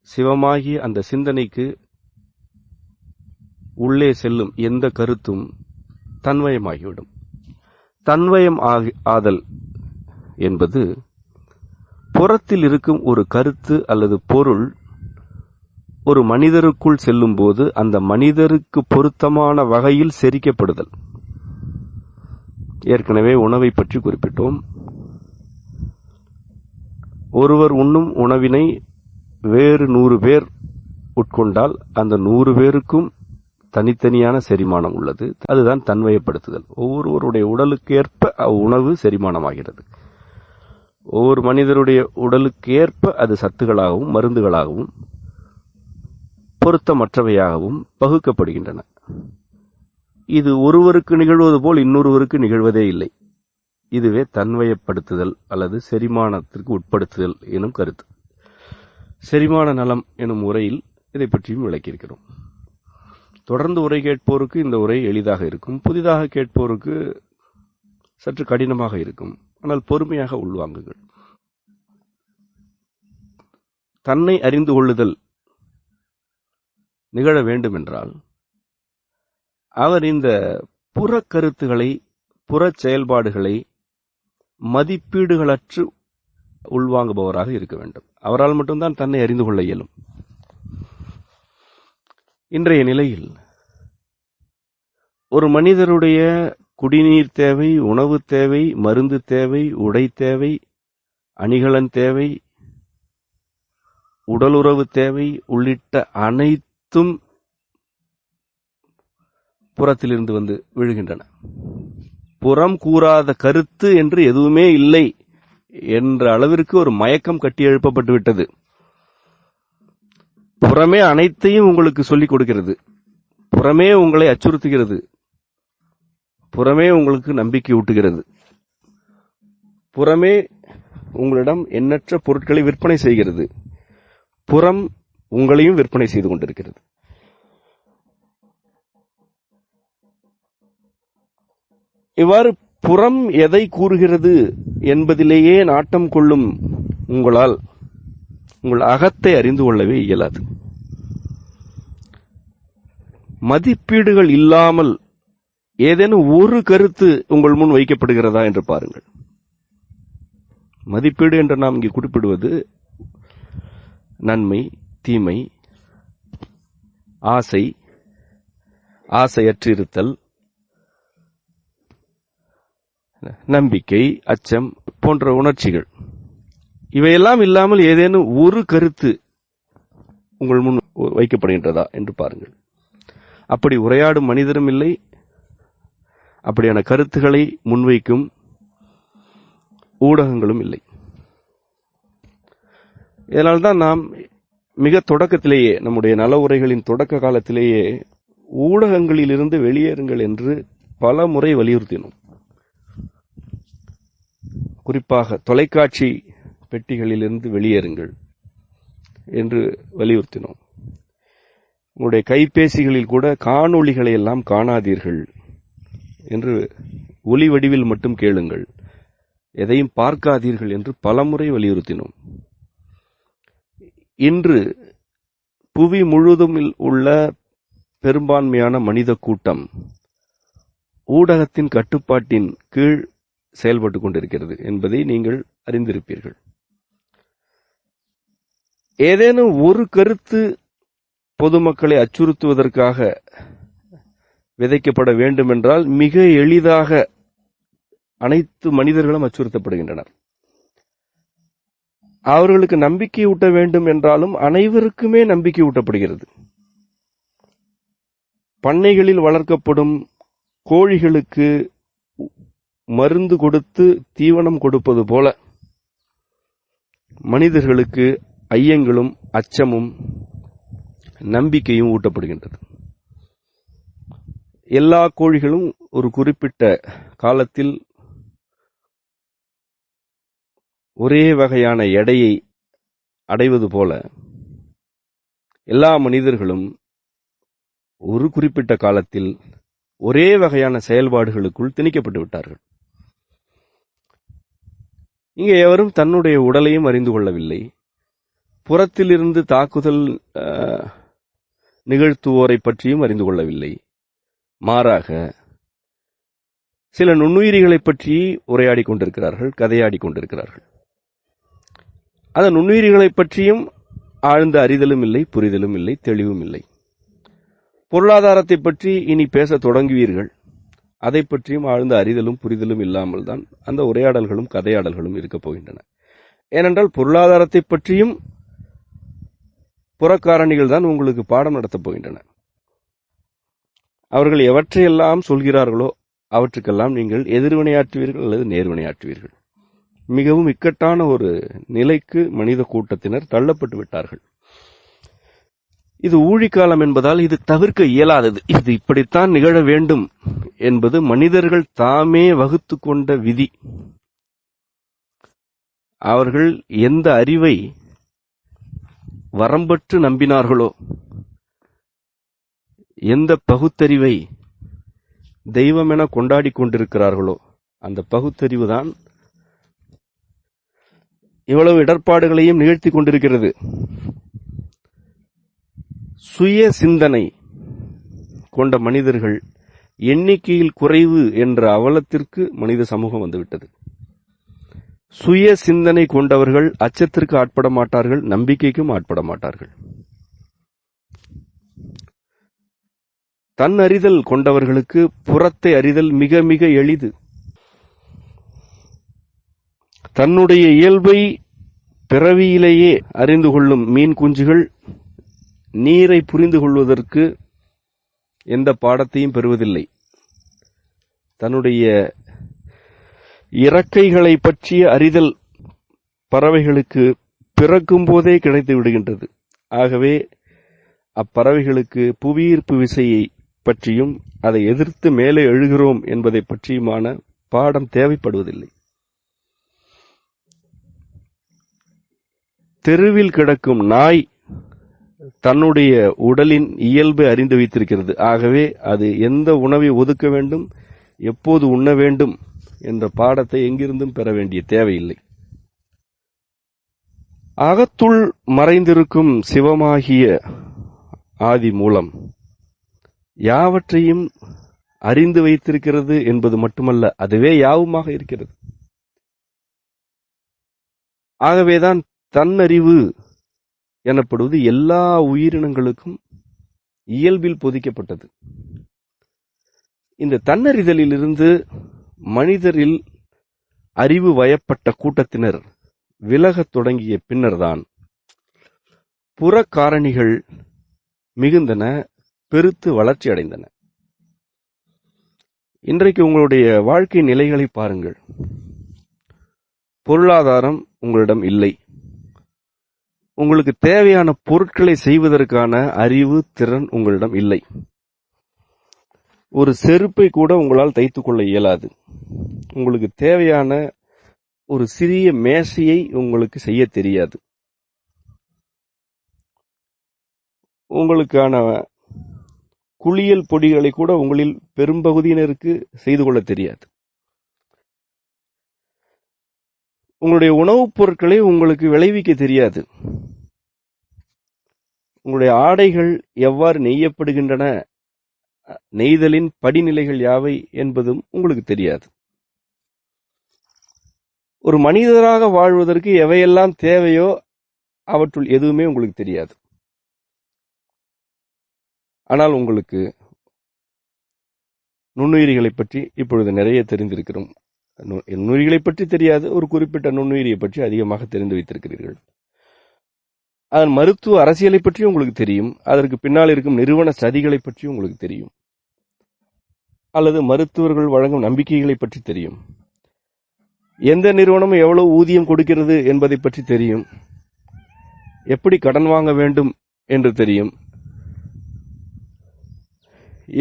சிவமாகிய அந்த சிந்தனைக்கு உள்ளே செல்லும் எந்த கருத்தும் தன்வயமாகிவிடும். தன்வயம் ஆதல் என்பது புறத்தில் இருக்கும் ஒரு கருத்து அல்லது பொருள் ஒரு மனிதருக்குள் செல்லும் போது அந்த மனிதருக்கு பொருத்தமான வகையில் செரிக்கப்படுதல். ஏற்கனவே உணவை பற்றி குறிப்பிட்டோம். ஒருவர் உண்ணும் உணவினை வேறு 100 பேர் உட்கொண்டால் அந்த 100 பேருக்கும் தனித்தனியான செரிமானம் உள்ளது. அதுதான் தன்வயப்படுத்துதல். ஒவ்வொருவருடைய உடலுக்கு ஏற்ப உணவு செரிமானமாகிறது. ஒவ்வொரு மனிதருடைய உடலுக்கு ஏற்ப அது சத்துகளாகவும் மருந்துகளாகவும் பொருத்தமற்றவையாகவும் பகுக்கப்படுகின்றன. இது ஒருவருக்கு நிகழ்வது போல் இன்னொருவருக்கு நிகழ்வதே இல்லை. இதுவே தன்வயப்படுத்துதல் அல்லது செரிமானத்திற்கு உட்படுத்துதல் எனும் கருத்து. செரிமான நலம் எனும் உரையில் இதை பற்றியும் விளக்கியிருக்கிறோம். தொடர்ந்து உரை கேட்போருக்கு இந்த உரை எளிதாக இருக்கும். புதிதாக கேட்போருக்கு சற்று கடினமாக இருக்கும். ஆனால் பொறுமையாக உள்வாங்குங்கள். தன்னை அறிந்து கொள்ளுதல் நிகழ வேண்டுமென்றால் அவர் இந்த புறக்கருத்துகளை, புற செயல்பாடுகளை மதிப்பீடுகளற்று உள்வாங்குபவராக இருக்க வேண்டும். அவரால் மட்டும்தான் தன்னை அறிந்து கொள்ள இயலும். இன்றைய நிலையில் ஒரு மனிதருடைய குடிநீர் தேவை, உணவு தேவை, மருந்து தேவை, உடை தேவை, அணிகலன் தேவை, உடலுறவு தேவை உள்ளிட்ட அனைத்தும் புறத்திலிருந்து வந்து விழுகின்றன. புறம் கூறாத கருத்து என்று எதுவுமே இல்லை என்ற அளவிற்கு ஒரு மயக்கம் கட்டி எழுப்பப்பட்டு விட்டது. புறமே அனைத்தையும் உங்களுக்கு சொல்லிக் கொடுக்கிறது, புறமே உங்களை அச்சுறுத்துகிறது, புறமே உங்களுக்கு நம்பிக்கை ஊட்டுகிறது, புறமே உங்களிடம் எண்ணற்ற பொருட்களை விற்பனை செய்கிறது, புறம் உங்களையும் விற்பனை செய்து கொண்டிருக்கிறது. இவ்வாறு புறம் எதை கூறுகிறது என்பதிலேயே நாட்டம் கொள்ளும் உங்களால் உங்கள் அகத்தை அறிந்து கொள்ளவே இயலாது. மதிப்பீடுகள் இல்லாமல் ஏதேனும் ஒரு கருத்து உங்கள் முன் வைக்கப்படுகிறதா என்று பாருங்கள். மதிப்பீடு என்று நாம் இங்கே குறிப்பிடுவது நன்மை, தீமை, ஆசை, ஆசையற்றிருத்தல், நம்பிக்கை, அச்சம் போன்ற உணர்ச்சிகள். இவையெல்லாம் இல்லாமல் ஏதேனும் ஒரு கருத்து உங்கள் முன் வைக்கப்படுகின்றதா என்று பாருங்கள். அப்படி உரையாடும் மனிதரும் இல்லை, அப்படியான கருத்துக்களை முன்வைக்கும் ஊடகங்களும் இல்லை. இதனால்தான் நாம் மிக தொடக்கத்திலேயே, நம்முடைய நல உரைகளின் தொடக்க காலத்திலேயே ஊடகங்களிலிருந்து வெளியேறுங்கள் என்று பல முறை வலியுறுத்தினோம். குறிப்பாக தொலைக்காட்சி பெட்டிகளிலிருந்து வெளியேறுங்கள் என்று வலியுறுத்தினோம். உங்களுடைய கைபேசிகளில் கூட காணொளிகளை எல்லாம் காணாதீர்கள் என்று, ஒலி வடிவில் மட்டும் கேளுங்கள், எதையும் பார்க்காதீர்கள் என்று பலமுறை வலியுறுத்தினோம். இன்று புவி முழுவதும் உள்ள பெரும்பான்மையான மனித கூட்டம் ஊடகத்தின் கட்டுப்பாட்டின் கீழ் செயல்பட்டுக் கொண்டிருக்கிறது என்பதை நீங்கள் அறிந்திருப்பீர்கள். ஏதேனும் ஒரு கருத்து பொதுமக்களை அச்சுறுத்துவதற்காக விதைக்கப்பட வேண்டும் என்றால் மிக எளிதாக அனைத்து மனிதர்களும் அச்சுறுத்தப்படுகின்றனர். அவர்களுக்கு நம்பிக்கை ஊட்ட வேண்டும் என்றாலும் அனைவருக்குமே நம்பிக்கை ஊட்டப்படுகிறது. பண்ணைகளில் வளர்க்கப்படும் கோழிகளுக்கு மருந்து கொடுத்து தீவனம் கொடுப்பது போல மனிதர்களுக்கு ஐயங்களும் அச்சமும் நம்பிக்கையும் ஊட்டப்படுகின்றது. எல்லா கோழிகளும் ஒரு குறிப்பிட்ட காலத்தில் ஒரே வகையான எடையை அடைவது போல எல்லா மனிதர்களும் ஒரு குறிப்பிட்ட காலத்தில் ஒரே வகையான செயல்பாடுகளுக்குள் திணிக்கப்பட்டு விட்டார்கள். இங்கே எவரும் தன்னுடைய உடலையும் அறிந்து கொள்ளவில்லை, புறத்திலிருந்து தாக்குதல் நிகழ்த்துவோரை பற்றியும் அறிந்து கொள்ளவில்லை. மாறாக சில நுண்ணுயிரிகளை பற்றி உரையாடி கொண்டிருக்கிறார்கள், கதையாடி கொண்டிருக்கிறார்கள். அந்த நுண்ணுயிரிகளை பற்றியும் ஆழ்ந்த அறிதலும் இல்லை, புரிதலும் இல்லை, தெளிவும் இல்லை. பொருளாதாரத்தை பற்றி இனி பேச தொடங்குவீர்கள், அதை பற்றியும் ஆழ்ந்த அறிதலும் புரிதலும் இல்லாமல் தான் அந்த உரையாடல்களும் கதையாடல்களும் இருக்கப் போகின்றன. ஏனென்றால் பொருளாதாரத்தை பற்றியும் புறக்காரணிகள் தான் உங்களுக்கு பாடம் நடத்தப் போகின்றன. அவர்கள் எவற்றையெல்லாம் சொல்கிறார்களோ அவற்றுக்கெல்லாம் நீங்கள் எதிர்வினையாற்றுவீர்கள் அல்லது நேர்வினையாற்றுவீர்கள். மிகவும் இக்கட்டான ஒரு நிலைக்கு மனித கூட்டத்தினர் தள்ளப்பட்டு விட்டார்கள். இது ஊழிக்காலம் என்பதால் இது தவிர்க்க இயலாதது. இது இப்படித்தான் நிகழ வேண்டும் என்பது மனிதர்கள் தாமே வகுத்து கொண்ட விதி. அவர்கள் எந்த அறிவை வரம்பற்று நம்பினார்களோ, எந்த பகுத்தறிவை தெய்வம் என கொண்டாடி கொண்டிருக்கிறார்களோ, அந்த பகுத்தறிவுதான் இவ்வளவு இடர்பாடுகளையும் நிகழ்த்தி கொண்டிருக்கிறது. சுய சிந்தனை கொண்ட மனிதர்கள் எண்ணிக்கையில் குறைவு என்ற அவலத்திற்கு மனித சமூகம் வந்துவிட்டது. சுய சிந்தனை கொண்டவர்கள் அச்சத்திற்கு ஆட்பட மாட்டார்கள், நம்பிக்கைக்கும் ஆட்பட மாட்டார்கள். தன் அறிதல் கொண்டவர்களுக்கு புறத்தை அறிதல் மிக மிக எளிது. தன்னுடைய இயல்பை பிறவியிலேயே அறிந்து கொள்ளும் மீன் குஞ்சுகள் நீரை புரிந்து கொள்வதற்கு எந்த பாடத்தையும் பெறுவதில்லை. தன்னுடைய இறக்கைகளை பற்றிய அறிதல் பறவைகளுக்கு பிறக்கும் போதே கிடைத்து விடுகின்றது. ஆகவே அப்பறவைகளுக்கு புவியீர்ப்பு விசையை பற்றியும் அதை எதிர்த்து மேலே எழுகிறோம் என்பதை பற்றியுமான பாடம் தேவைப்படுவதில்லை. தெருவில் கிடக்கும் நாய் தன்னுடைய உடலின் இயல்பை அறிந்து வைத்திருக்கிறது. ஆகவே அது எந்த உணவை ஒதுக்க வேண்டும், எப்போது உண்ண வேண்டும் என்ற பாடத்தை எங்கிருந்தும் பெற வேண்டிய தேவையில்லை. அகத்துள் மறைந்திருக்கும் சிவமாகிய ஆதி மூலம் யாவற்றையும் அறிந்து வைத்திருக்கிறது என்பது மட்டுமல்ல, அதுவே யாவுமாக இருக்கிறது. ஆகவேதான் தன்னறிவு எனப்படுவது எல்லா உயிரினங்களுக்கும் இயல்பில் பொதிக்கப்பட்டது. இந்த தன்னறிதலிலிருந்து மனிதரில் அறிவு வயப்பட்ட கூட்டத்தினர் விலகத் தொடங்கிய பின்னர்தான் புறக்காரணிகள் மிகுந்தன, பெருத்து வளர்ச்சி அடைந்தன. இன்றைக்கு உங்களுடைய வாழ்க்கை நிலைகளை பாருங்கள். பொருளாதாரம் உங்களிடம் இல்லை. உங்களுக்கு தேவையான பொருட்களை செய்வதற்கான அறிவு, திறன் உங்களிடம் இல்லை. ஒரு செருப்பை கூட உங்களால் தைத்துக் கொள்ள இயலாது. உங்களுக்கு தேவையான ஒரு சிறிய மேசையை உங்களுக்கு செய்ய தெரியாது. உங்களுக்கான குளியல் பொடிகளை கூட உங்களில் பெரும்பகுதியினருக்கு செய்து கொள்ள தெரியாது. உங்களுடைய உணவுப் பொருட்களை உங்களுக்கு விளைவிக்க தெரியாது. உங்களுடைய ஆடைகள் எவ்வாறு நெய்யப்படுகின்றன, நெய்தலின் படிநிலைகள் யாவை என்பதும் உங்களுக்கு தெரியாது. ஒரு மனிதராக வாழ்வதற்கு எவையெல்லாம் தேவையோ அவற்றுள் எதுவுமே உங்களுக்கு தெரியாது. ஆனால் உங்களுக்கு நுண்ணுயிரிகளை பற்றி இப்பொழுது நிறைய தெரிந்திருக்கிறோம். நுண்ணுயிரிகளை பற்றி தெரியாது, ஒரு குறிப்பிட்ட நுண்ணுயிரியை பற்றி அதிகமாக தெரிந்து வைத்திருக்கிறீர்கள். அதன் மருத்துவ அரசியலை பற்றி உங்களுக்கு தெரியும். அதற்கு பின்னால் இருக்கும் நிறுவன சதிகளை பற்றி உங்களுக்கு தெரியும். அல்லது மருத்துவர்கள் வழங்கும் நம்பிக்கைகளை பற்றி தெரியும். எந்த நிறுவனம் எவ்வளவு ஊதியம் கொடுக்கிறது என்பதை பற்றி தெரியும். எப்படி கடன் வாங்க வேண்டும் என்று தெரியும்.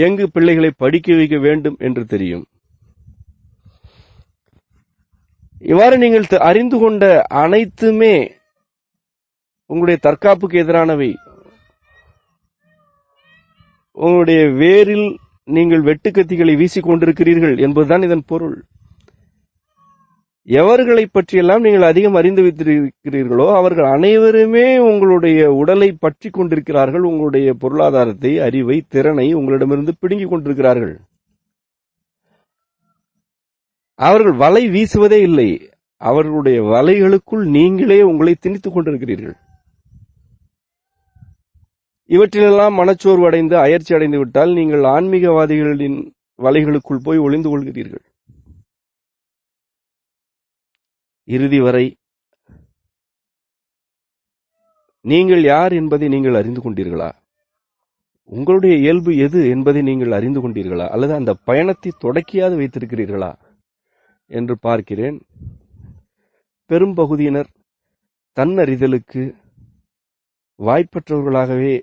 எங்கு பிள்ளைகளை படிக்க வைக்க வேண்டும் என்று தெரியும். இவ்வாறு நீங்கள் அறிந்து கொண்ட அனைத்துமே உங்களுடைய தற்காப்புக்கு எதிரானவை. உங்களுடைய வேரில் நீங்கள் வெட்டுக்கத்திகளை வீசிக் கொண்டிருக்கிறீர்கள் என்பதுதான் இதன் பொருள். எவர்களை பற்றியெல்லாம் நீங்கள் அதிகம் அறிந்து வைத்திருக்கிறீர்களோ அவர்கள் அனைவருமே உங்களுடைய உடலை பற்றி கொண்டிருக்கிறார்கள். உங்களுடைய பொருளாதாரத்தை, அறிவை, திறனை உங்களிடமிருந்து பிடுங்கிக் கொண்டிருக்கிறார்கள். அவர்கள் வலை வீசுவதே இல்லை. அவர்களுடைய வலைகளுக்குள் நீங்களே உங்களை திணித்துக் கொண்டிருக்கிறீர்கள். இவற்றிலெல்லாம் மனச்சோர்வு அடைந்து அயற்சி அடைந்து விட்டால் நீங்கள் ஆன்மீகவாதிகளின் வலைகளுக்குள் போய் ஒளிந்து கொள்கிறீர்கள். இறுதி வரை நீங்கள் யார் என்பதை நீங்கள் அறிந்து கொண்டீர்களா? உங்களுடைய இயல்பு எது என்பதை நீங்கள் அறிந்து கொண்டீர்களா? அல்லது அந்த பயணத்தை தொடக்கியாது வைத்திருக்கிறீர்களா என்று பார்க்கிறேன். பெரும்பகுதியினர் தன்னறிதலுக்கு வாய்ப்பற்றவர்களாகவே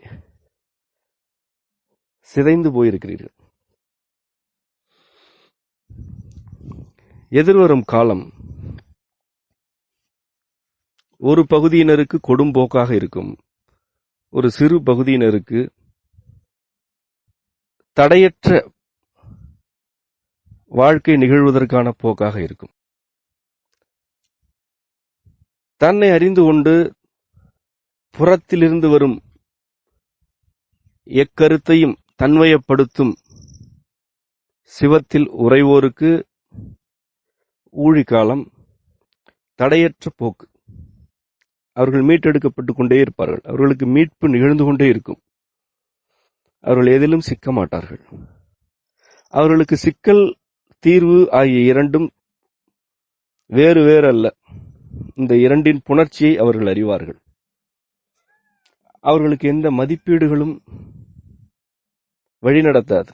சிதைந்து போயிருக்கிறீர்கள். எதிர்வரும் காலம் ஒரு பகுதியினருக்கு கொடும்போக்காக இருக்கும். ஒரு சிறு பகுதியினருக்கு தடையற்ற வாழ்க்கை நிகழ்வதற்கான போக்காக இருக்கும். தன்னை அறிந்து கொண்டு புறத்திலிருந்து வரும் எக்கருத்தையும் தன்வயப்படுத்தும் சிவத்தில் உறைவோருக்கு ஊழிக்காலம், தடையற்ற போக்கு. அவர்கள் மீட்டெடுக்கப்பட்டுக் கொண்டே இருப்பார்கள். அவர்களுக்கு மீட்பு நிகழ்ந்து கொண்டே இருக்கும். அவர்கள் எதிலும் சிக்க மாட்டார்கள். அவர்களுக்கு சிக்கல், தீர்வு ஆகிய இரண்டும் வேறு வேறு அல்ல. இந்த இரண்டின் புணர்ச்சியை அவர்கள் அறிவார்கள். அவர்களுக்கு எந்த மதிப்பீடுகளும் வழிநடத்தாது.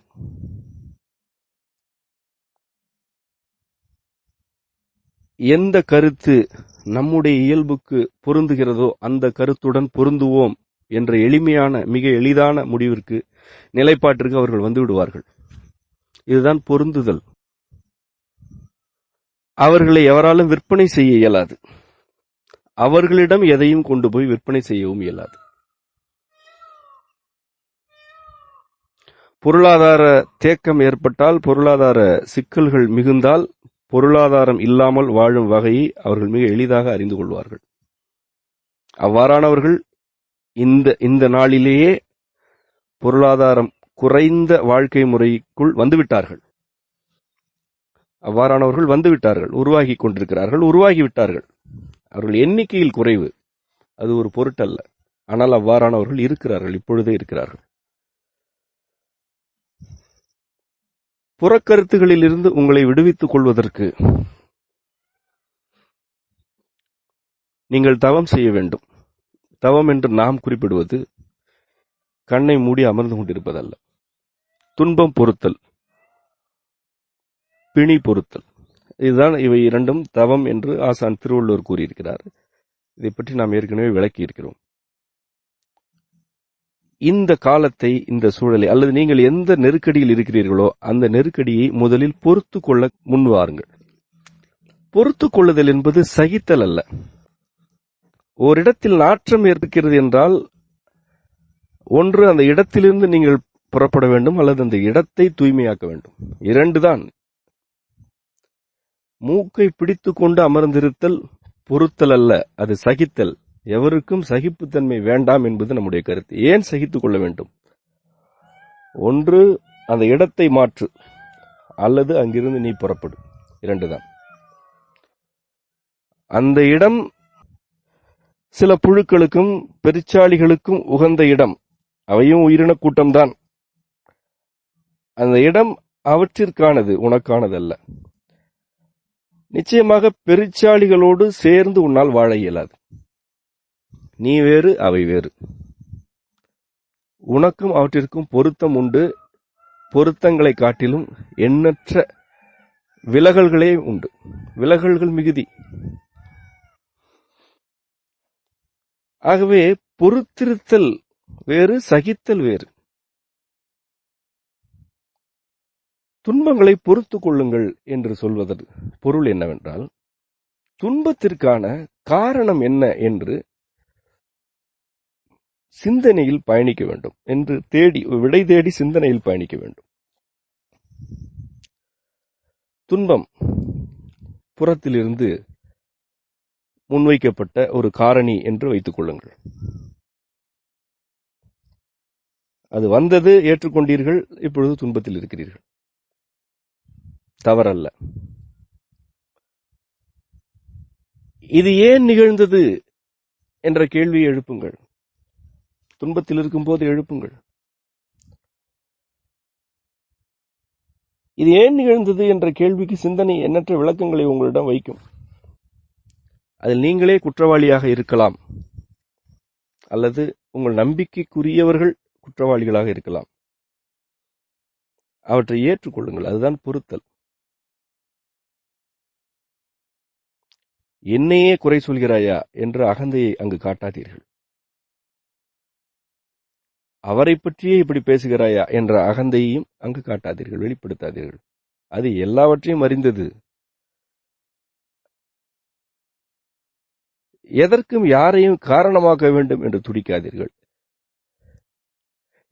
எந்த கருத்து நம்முடைய இயல்புக்கு பொருந்துகிறதோ அந்த கருத்துடன் பொருந்துவோம் என்ற எளிமையான, மிக எளிதான முடிவிற்கு, நிலைப்பாட்டிற்கு அவர்கள் வந்து விடுவார்கள். இதுதான் பொருந்துதல். அவர்களை எவராலும் விற்பனை செய்ய இயலாது. அவர்களிடம் எதையும் கொண்டு போய் விற்பனை செய்யவும் இயலாது. பொருளாதார தேக்கம் ஏற்பட்டால், பொருளாதார சிக்கல்கள் மிகுந்தால், பொருளாதாரம் இல்லாமல் வாழும் வகையை அவர்கள் மிக எளிதாக அறிந்து கொள்வார்கள். அவ்வாறானவர்கள் இந்த நாளிலேயே பொருளாதாரம் குறைந்த வாழ்க்கை முறைக்குள் வந்துவிட்டார்கள். அவ்வாறானவர்கள் வந்துவிட்டார்கள், உருவாகி கொண்டிருக்கிறார்கள், உருவாகிவிட்டார்கள். அவர்கள் எண்ணிக்கையில் குறைவு, அது ஒரு பொருட்டல்ல. ஆனால் அவ்வாறானவர்கள் இருக்கிறார்கள், இப்பொழுதே இருக்கிறார்கள். புறக்கருத்துகளில் இருந்து உங்களை விடுவித்துக் கொள்வதற்கு நீங்கள் தவம் செய்ய வேண்டும். தவம் என்று நாம் குறிப்பிடுவது கண்ணை மூடி அமர்ந்து கொண்டிருப்பதல்ல. துன்பம் பொறுத்தல், பிணி பொறுத்தல், இதுதான் இவை இரண்டும் தவம் என்று ஆசான் திருவள்ளுவர் கூறியிருக்கிறார். இதை பற்றி நாம் ஏற்கனவே விளக்கி இருக்கிறோம். இந்த காலத்தை, இந்த சூழலை, அல்லது நீங்கள் எந்த நெருக்கடியில் இருக்கிறீர்களோ அந்த நெருக்கடியை முதலில் பொறுத்து கொள்ள முன்வாருங்கள். பொறுத்து கொள்ளுதல் என்பது சகித்தல் அல்ல. ஓரிடத்தில் நாற்றம் ஏற்படுகிறது என்றால், ஒன்று அந்த இடத்திலிருந்து நீங்கள் புறப்பட வேண்டும், அல்லது அந்த இடத்தை தூய்மையாக்க வேண்டும். இரண்டுதான். மூக்கை பிடித்துக் கொண்டு அமர்ந்திருத்தல் பொறுத்தல் அல்ல, அது சகித்தல். எவருக்கும் சகிப்புத்தன்மை வேண்டாம் என்பது நம்முடைய கருத்து. ஏன் சகித்துக் கொள்ள வேண்டும்? ஒன்று அந்த இடத்தை மாற்று, அல்லது அங்கிருந்து நீ புறப்படு. இரண்டுதான். அந்த இடம் சில புழுக்களுக்கும் பெருச்சாளிகளுக்கும் உகந்த இடம். அவையும் உயிரின கூட்டம்தான். அந்த இடம் அவற்றிற்கானது, உனக்கானதல்ல. நிச்சயமாக பெருச்சாளிகளோடு சேர்ந்து உன்னால் வாழ இயலாது. நீ வேறு, அவை வேறு. உனக்கும் அவற்றிற்கும் பொருத்தம் உண்டு. பொருத்தங்களை காட்டிலும் எண்ணற்ற விலகல்களே உண்டு. விலகல்கள் மிகுதி. ஆகவே பொறுத்திருத்தல் வேறு, சகித்தல் வேறு. துன்பங்களை பொறுத்துக் கொள்ளுங்கள் என்று சொல்வதற்கு பொருள் என்னவென்றால், துன்பத்திற்கான காரணம் என்ன என்று சிந்தனையில் பயணிக்க வேண்டும், என்று விடை தேடி சிந்தனையில் பயணிக்க வேண்டும். துன்பம் புறத்திலிருந்து முன்வைக்கப்பட்ட ஒரு காரணி என்று வைத்துக் கொள்ளுங்கள். அது வந்தது, ஏற்றுக்கொண்டீர்கள், இப்பொழுது துன்பத்தில் இருக்கிறீர்கள். தவறல்ல. இது ஏன் நிகழ்ந்தது என்ற கேள்வியை எழுப்புங்கள். துன்பத்தில் இருக்கும் போது எழுப்புங்கள். இது ஏன் நிகழ்ந்தது என்ற கேள்விக்கு சிந்தனை எண்ணற்ற விளக்கங்களை உங்களிடம் வைக்கும். அதில் நீங்களே குற்றவாளியாக இருக்கலாம், அல்லது உங்கள் நம்பிக்கைக்குரியவர்கள் குற்றவாளிகளாக இருக்கலாம். அவற்றை ஏற்றுக்கொள்ளுங்கள். அதுதான் பொறுத்தல். என்னையே குறை சொல்கிறாயா என்ற அகந்தையை அங்கு காட்டாதீர்கள். அவரை பற்றியே இப்படி பேசுகிறாயா என்ற அகந்தையையும் அங்கு காட்டாதீர்கள், வெளிப்படுத்தாதீர்கள். அது எல்லாவற்றையும் அறிந்தது. எதற்கும் யாரையும் காரணமாக்க வேண்டும் என்று துடிக்காதீர்கள்.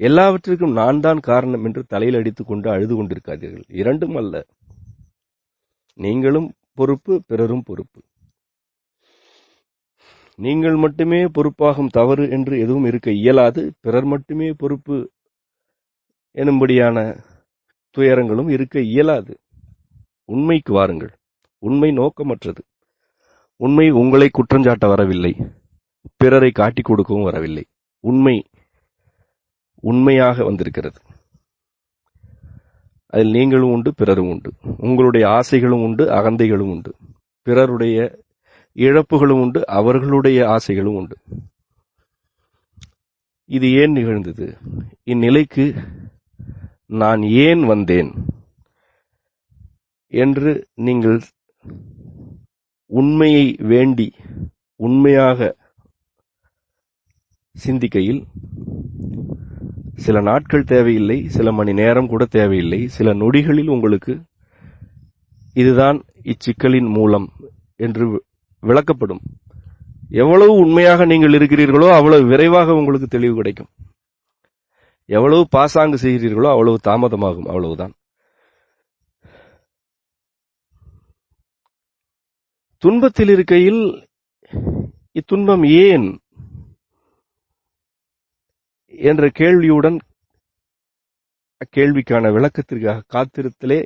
எல்லாவற்றிற்கும் நான் தான் காரணம் என்று தலையில் அடித்துக் கொண்டு அழுது கொண்டிருக்காதீர்கள். இரண்டும் அல்ல. நீங்களும் பொறுப்பு, பிறரும் பொறுப்பு. நீங்கள் மட்டுமே பொறுப்பாகும் தவறு என்று எதுவும் இருக்க இயலாது. பிறர் மட்டுமே பொறுப்பு எனும்படியான துயரங்களும் இருக்க இயலாது. உண்மைக்கு வாருங்கள். உண்மை நோக்கமற்றது. உண்மை உங்களை குற்றஞ்சாட்ட வரவில்லை, பிறரை காட்டிக் கொடுக்கவும் வரவில்லை. உண்மை உண்மையாக வந்திருக்கிறது. அதில் நீங்களும் உண்டு, பிறரும் உண்டு. உங்களுடைய ஆசைகளும் உண்டு, அகந்தைகளும் உண்டு. பிறருடைய இழப்புகளும் உண்டு, அவர்களுடைய ஆசைகளும் உண்டு. இது ஏன் நிகழ்ந்தது? இந்நிலைக்கு நான் ஏன் வந்தேன் என்று நீங்கள் உண்மையை வேண்டி உண்மையாக சிந்திக்கையில் சில நாட்கள் தேவையில்லை, சில மணி நேரம் கூட தேவையில்லை, சில நொடிகளில் உங்களுக்கு இதுதான் இச்சிக்கலின் மூலம் என்று விளக்கப்படும். எவ்வளவு உண்மையாக நீங்கள் இருக்கிறீர்களோ அவ்வளவு விரைவாக உங்களுக்கு தெளிவு கிடைக்கும். எவ்வளவு பாசாங்கு செய்கிறீர்களோ அவ்வளவு தாமதமாகும். அவ்வளவுதான். துன்பத்தில் இருக்கையில் இத்துன்பம் ஏன் என்ற கேள்வியுடன் அக்கேள்விக்கான விளக்கத்திற்காக காத்திருத்தலே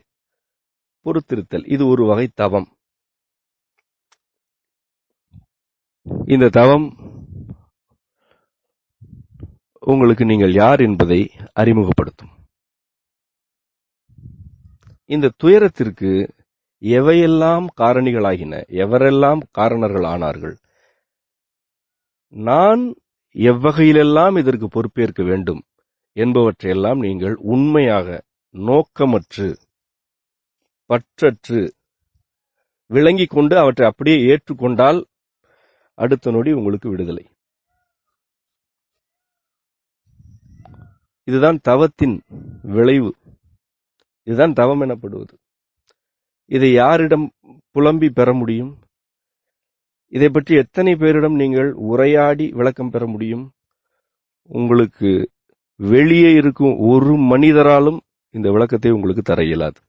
பொறுத்திருத்தல். இது ஒரு வகை தவம். இந்த தவம் உங்களுக்கு நீங்கள் யார் என்பதை அறிமுகப்படுத்தும். இந்த துயரத்திற்கு எவையெல்லாம் காரணிகளாகின, எவரெல்லாம் காரணர்கள் ஆனார்கள், நான் எவ்வகையிலெல்லாம் இதற்கு பொறுப்பேற்க வேண்டும் என்பவற்றையெல்லாம் நீங்கள் உண்மையாக நோக்கமற்று பற்றற்று விளங்கிக் கொண்டு அவற்றை அப்படியே ஏற்றுக்கொண்டால் அடுத்த நொடி உங்களுக்கு விடுதலை. இதுதான் தவத்தின் விளைவு. இதுதான் தவம் எனப்படுவது. இதை யாரிடம் புலம்பி பெற முடியும்? இதை பற்றி எத்தனை பேரிடம் நீங்கள் உரையாடி விளக்கம் பெற முடியும்? உங்களுக்கு வெளியே இருக்கும் ஒரு மனிதராலும் இந்த விளக்கத்தை உங்களுக்கு தர இயலாது.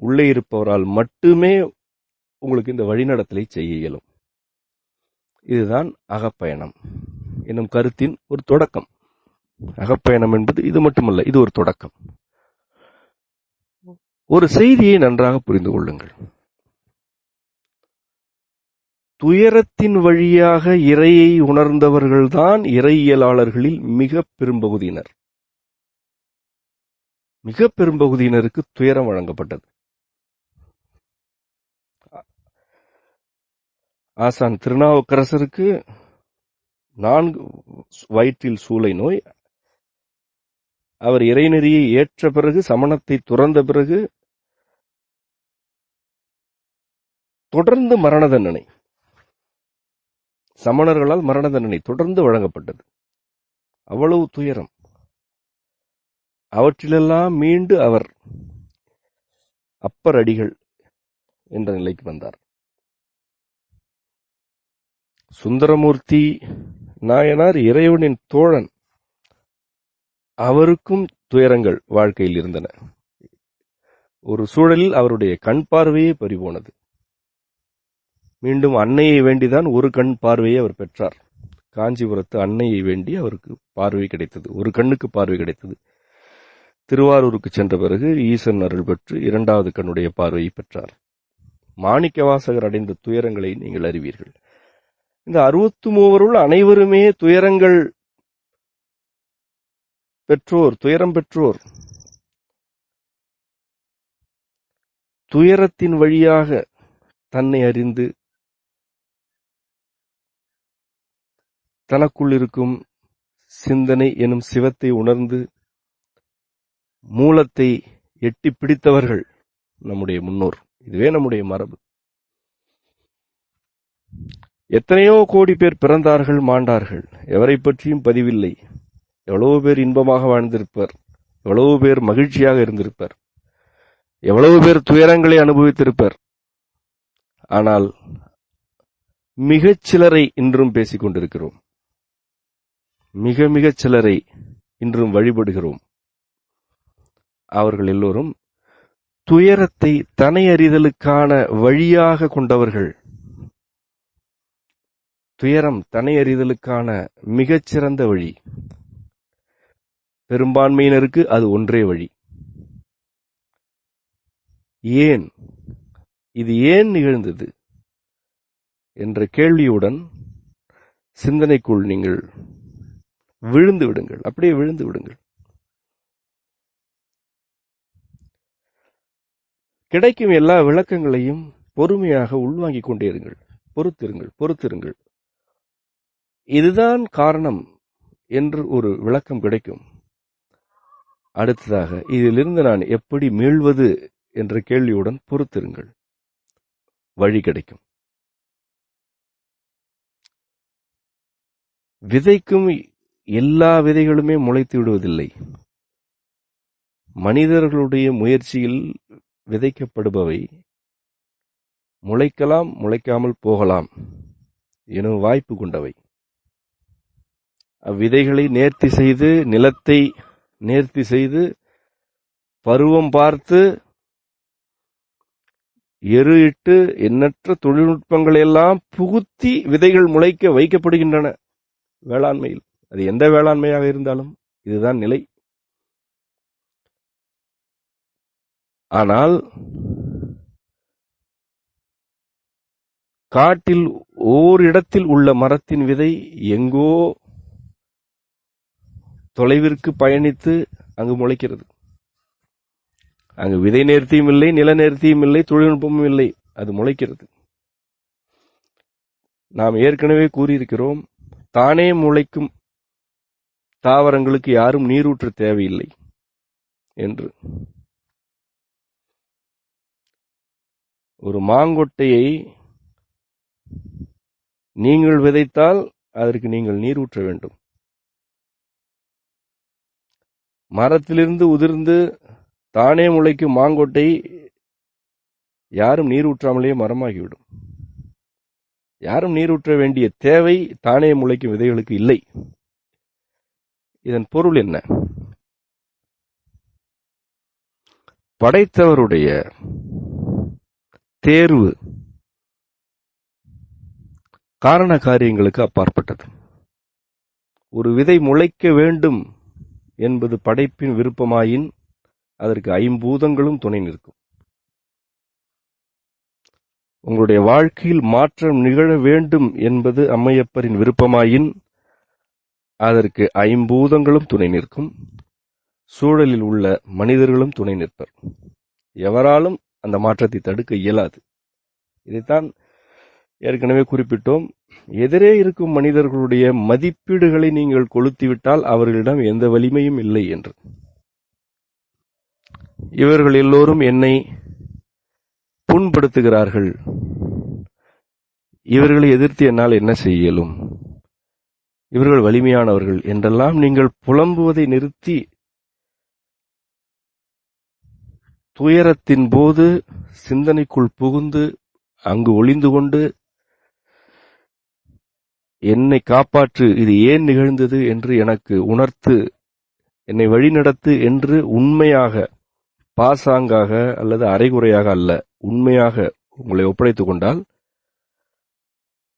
உள்ளே இருப்பவரால் மட்டுமே உங்களுக்கு இந்த வழிநடத்தலை செய்ய இயலும். இதுதான் அகப்பயணம் என்னும் கருத்தின் ஒரு தொடக்கம். அகப்பயணம் என்பது இது மட்டுமல்ல, இது ஒரு தொடக்கம். ஒரு செய்தியை நன்றாக புரிந்து கொள்ளுங்கள். துயரத்தின் வழியாக இறையை உணர்ந்தவர்கள்தான் இறையியலாளர்களில் மிக பெரும்பகுதியினர். மிக பெரும்பகுதியினருக்கு துயரம் வழங்கப்பட்டது. ஆசான் திருநாவுக்கரசருக்கு 4 வயிற்றில் சூளை நோய். அவர் இறைநெறியை ஏற்ற பிறகு, சமணத்தை துறந்த பிறகு தொடர்ந்து மரண தண்டனை, சமணர்களால் மரண தண்டனை தொடர்ந்து வழங்கப்பட்டது. அவ்வளவு துயரம். அவற்றிலெல்லாம் மீண்டு அவர் அப்பர் அடிகள் என்ற நிலைக்கு வந்தார். சுந்தரமூர்த்தி நாயனார் இறைவனின் தோழன். அவருக்கும் துயரங்கள் வாழ்க்கையில் இருந்தன. ஒரு சூழலில் அவருடைய கண் பார்வையே பறிபோனது. மீண்டும் அன்னையை வேண்டிதான் ஒரு கண் பார்வையை அவர் பெற்றார். காஞ்சிபுரத்து அன்னையை வேண்டி அவருக்கு பார்வை கிடைத்தது, ஒரு கண்ணுக்கு பார்வை கிடைத்தது. திருவாரூருக்கு சென்ற பிறகு ஈசன் அருள் பெற்று 2வது கண்ணுடைய பார்வையை பெற்றார். மாணிக்கவாசகர் அடைந்த துயரங்களை நீங்கள் அறிவீர்கள். இந்த 63 அனைவருமே துயரங்கள் பெற்றோர், துயரம் பெற்றோர். துயரத்தின் வழியாக தன்னை அறிந்து தனக்குள் இருக்கும் சிந்தனை எனும் சிவத்தை உணர்ந்து மூலத்தை எட்டி பிடித்தவர்கள் நம்முடைய முன்னோர். இதுவே நம்முடைய மரபு. எத்தனையோ கோடி பேர் பிறந்தார்கள், மாண்டார்கள். எவரை பற்றியும் பதிவில்லை. எவ்வளவு பேர் இன்பமாக வாழ்ந்திருப்பர், எவ்வளவு பேர் மகிழ்ச்சியாக இருந்திருப்பர், எவ்வளவு பேர் துயரங்களை அனுபவித்திருப்பர். ஆனால் மிகச் சிலரை இன்றும் பேசிக் கொண்டிருக்கிறோம். மிக மிகச் சிலரை இன்றும் வழிபடுகிறோம். அவர்கள் எல்லோரும் துயரத்தை தனை அறிதலுக்கான வழியாக கொண்டவர்கள். துயரம் தனை அறிதலுக்கான மிகச்சிறந்த வழி. பெரும்பான்மையினருக்கு அது ஒன்றே வழி. ஏன் இது ஏன் நிகழ்ந்தது? என்ற கேள்வியுடன் சிந்தனைக்குள் நீங்கள் விழுந்து விடுங்கள். அப்படியே விழுந்து விடுங்கள். கிடைக்கும் எல்லா விளக்கங்களையும் பொறுமையாக உள்வாங்கிக் கொண்டே இருங்கள். பொறுத்திருங்கள். இதுதான் காரணம் என்று ஒரு விளக்கம் கிடைக்கும். அடுத்ததாக இதிலிருந்து நான் எப்படி மீள்வது என்ற கேள்வியுடன் பொறுத்திருங்கள். வழி கிடைக்கும். விதைக்கும் எல்லா விதைகளுமே முளைத்து விடுவதில்லை. மனிதர்களுடைய முயற்சியில் விதைக்கப்படுபவை முளைக்கலாம், முளைக்காமல் போகலாம் எனும் வாய்ப்பு கொண்டவை. அவ்விதைகளை நேர்த்தி செய்து, நிலத்தை நேர்த்தி செய்து, பருவம் பார்த்து, எரு இட்டு, எண்ணற்ற தொழில்நுட்பங்களை எல்லாம் புகுத்தி விதைகள் முளைக்க வைக்கப்படுகின்றன. வேளாண்மையில் அது எந்த வேளாண்மையாக இருந்தாலும் இதுதான் நிலை. ஆனால் காட்டில் ஓரிடத்தில் உள்ள மரத்தின் விதை எங்கோ தொலைவிற்கு பயணித்து அங்கு முளைக்கிறது. அங்கு விதை நேர்த்தியும் இல்லை, நில நேர்த்தியும் இல்லை, தொழில்நுட்பமும் இல்லை, அது முளைக்கிறது. நாம் ஏற்கனவே கூறியிருக்கிறோம், தானே முளைக்கும் தாவரங்களுக்கு யாரும் நீரூற்ற தேவையில்லை என்று. ஒரு மாங்கொட்டையை நீங்கள் விதைத்தால் அதற்கு நீங்கள் நீரூற்ற வேண்டும். மரத்திலிருந்து உதிர்ந்து தானே முளைக்கும் மாங்கொட்டை யாரும் நீரூற்றாமலேயே மரமாகிவிடும். யாரும் நீரூற்ற வேண்டிய தேவை தானே முளைக்கும் விதைகளுக்கு இல்லை. இதன் பொருள் என்ன? படைத்தவருடைய தேர்வு காரண காரியங்களுக்கு அப்பாற்பட்டது. ஒரு விதை முளைக்க வேண்டும் என்பது படைப்பின் விருப்பமாயின் அதற்கு ஐம்பூதங்களும் துணை நிற்கும். உங்களுடைய வாழ்க்கையில் மாற்றம் நிகழ வேண்டும் என்பது அம்மையப்பரின் விருப்பமாயின் அதற்கு ஐம்பூதங்களும் துணை நிற்கும். சூழலில் உள்ள மனிதர்களும் துணை நிற்பர். எவராலும் அந்த மாற்றத்தை தடுக்க இயலாது. இதைத்தான் ஏற்கனவே குறிப்பிட்டோம். எதிரே இருக்கும் மனிதர்களுடைய மதிப்பீடுகளை நீங்கள் கொளுத்திவிட்டால் அவர்களிடம் எந்த வலிமையும் இல்லை என்று. இவர்கள் எல்லோரும் என்னை புண்படுத்துகிறார்கள், இவர்களை எதிர்த்து என்னால் என்ன செய்ய இயலும், இவர்கள் வலிமையானவர்கள் என்றெல்லாம் நீங்கள் புலம்புவதை நிறுத்தி துயரத்தின் போது சிந்தனைக்குள் புகுந்து அங்கு ஒளிந்து கொண்டு என்னை காப்பாற்று, இது ஏன் நிகழ்ந்தது என்று எனக்கு உணர்த்து, என்னை வழிநடத்து என்று உண்மையாக, பாசாங்காக அல்லது அரைகுறையாக அல்ல, உண்மையாக உங்களை ஒப்படைத்துக் கொண்டால்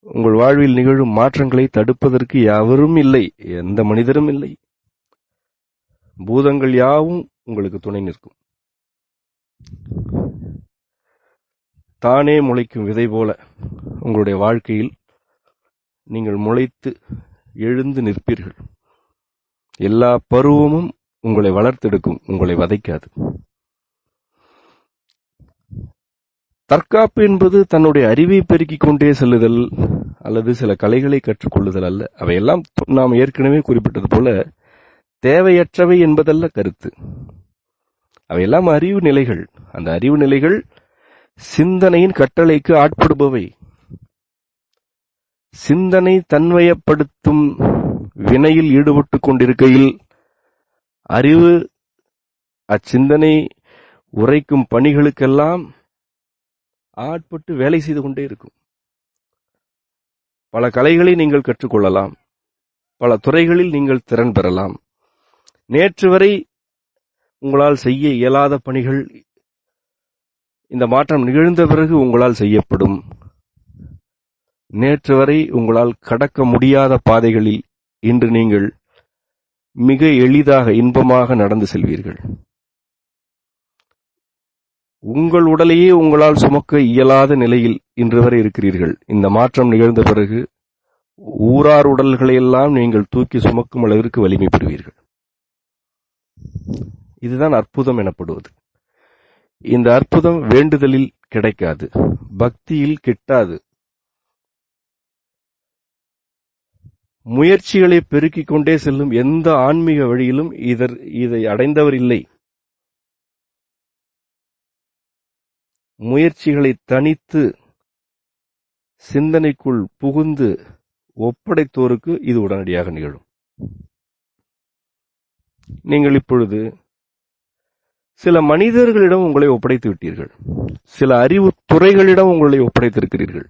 உங்கள் வாழ்வில் நிகழும் மாற்றங்களை தடுப்பதற்கு யாவரும் இல்லை, எந்த மனிதரும் இல்லை. பூதங்கள் யாவும் உங்களுக்கு துணை நிற்கும். தானே முளைக்கும் விதை போல உங்களுடைய வாழ்க்கையில் நீங்கள் முளைத்து எழுந்து நிற்பீர்கள். எல்லா பருவமும் உங்களை வளர்த்தெடுக்கும், உங்களை வதைக்காது. தற்காப்பு என்பது தன்னுடைய அறிவை பெருக்கிக் கொண்டே செல்லுதல் அல்லது சில கலைகளை கற்றுக்கொள்ளுதல் அல்ல. அவையெல்லாம் நாம் ஏற்கனவே குறிப்பிட்டது போல தேவையற்றவை என்பதல்ல கருத்து. அவையெல்லாம் அறிவு நிலைகள். அந்த அறிவு நிலைகள் சிந்தனையின் கட்டளைக்கு ஆட்படுபவை. சிந்தனை தன்வயப்படுத்தும் வினையில் ஈடுபட்டுக் கொண்டிருக்கையில் அறிவு அச்சிந்தனை உரைக்கும் பணிகளுக்கெல்லாம் ஆட்பட்டு வேலை செய்து கொண்டே இருக்கும். பல கலைகளை நீங்கள் கற்றுக்கொள்ளலாம், பல துறைகளில் நீங்கள் திறன் பெறலாம். நேற்று வரை உங்களால் செய்ய இயலாத பணிகள் இந்த மாற்றம் நிகழ்ந்த பிறகு உங்களால் செய்யப்படும். நேற்று வரை உங்களால் கடக்க முடியாத பாதைகளில் இன்று நீங்கள் மிக எளிதாக இன்பமாக நடந்து செல்வீர்கள். உங்கள் உடலையே உங்களால் சுமக்க இயலாத நிலையில் இன்று வரை இருக்கிறீர்கள். இந்த மாற்றம் நிகழ்ந்த பிறகு ஊரார் உடல்களை எல்லாம் நீங்கள் தூக்கி சுமக்கும் அளவிற்கு வலிமை பெறுவீர்கள். இதுதான் அற்புதம் எனப்படுவது. இந்த அற்புதம் வேண்டுதலில் கிடைக்காது, பக்தியில் கிட்டாது. முயற்சிகளை பெருக்கிக் கொண்டே செல்லும் எந்த ஆன்மீக வழியிலும் இதை அடைந்தவர் இல்லை. முயற்சிகளை தனித்து சிந்தனைக்குள் புகுந்து ஒப்படைத்தோருக்கு இது உடனடியாக நிகழும். நீங்கள் இப்பொழுது சில மனிதர்களிடம் உங்களை ஒப்படைத்து விட்டீர்கள், சில அறிவு துறைகளிடம் உங்களை ஒப்படைத்திருக்கிறீர்கள்,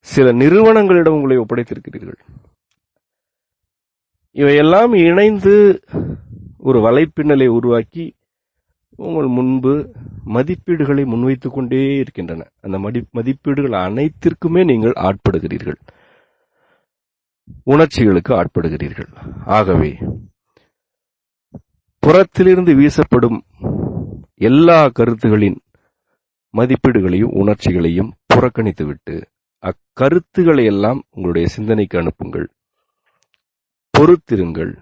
சில நிறுவனங்களிடம் உங்களை ஒப்படைத்திருக்கிறீர்கள். இவையெல்லாம் இணைந்து ஒரு வலைப்பின்னலை உருவாக்கி உங்கள் முன்பு மதிப்பீடுகளை முன்வைத்துக் கொண்டே இருக்கின்றன. அந்த மதிப்பீடுகள் அனைத்திற்குமே நீங்கள் ஆட்படுகிறீர்கள், உணர்ச்சிகளுக்கு ஆட்படுகிறீர்கள். ஆகவே புறத்திலிருந்து வீசப்படும் எல்லா கருத்துகளின் மதிப்பீடுகளையும் உணர்ச்சிகளையும் புறக்கணித்துவிட்டு அக்கருத்துக்களை எல்லாம் உங்களுடைய சிந்தனைக்கு அனுப்புங்கள், பொறுத்திருங்கள்.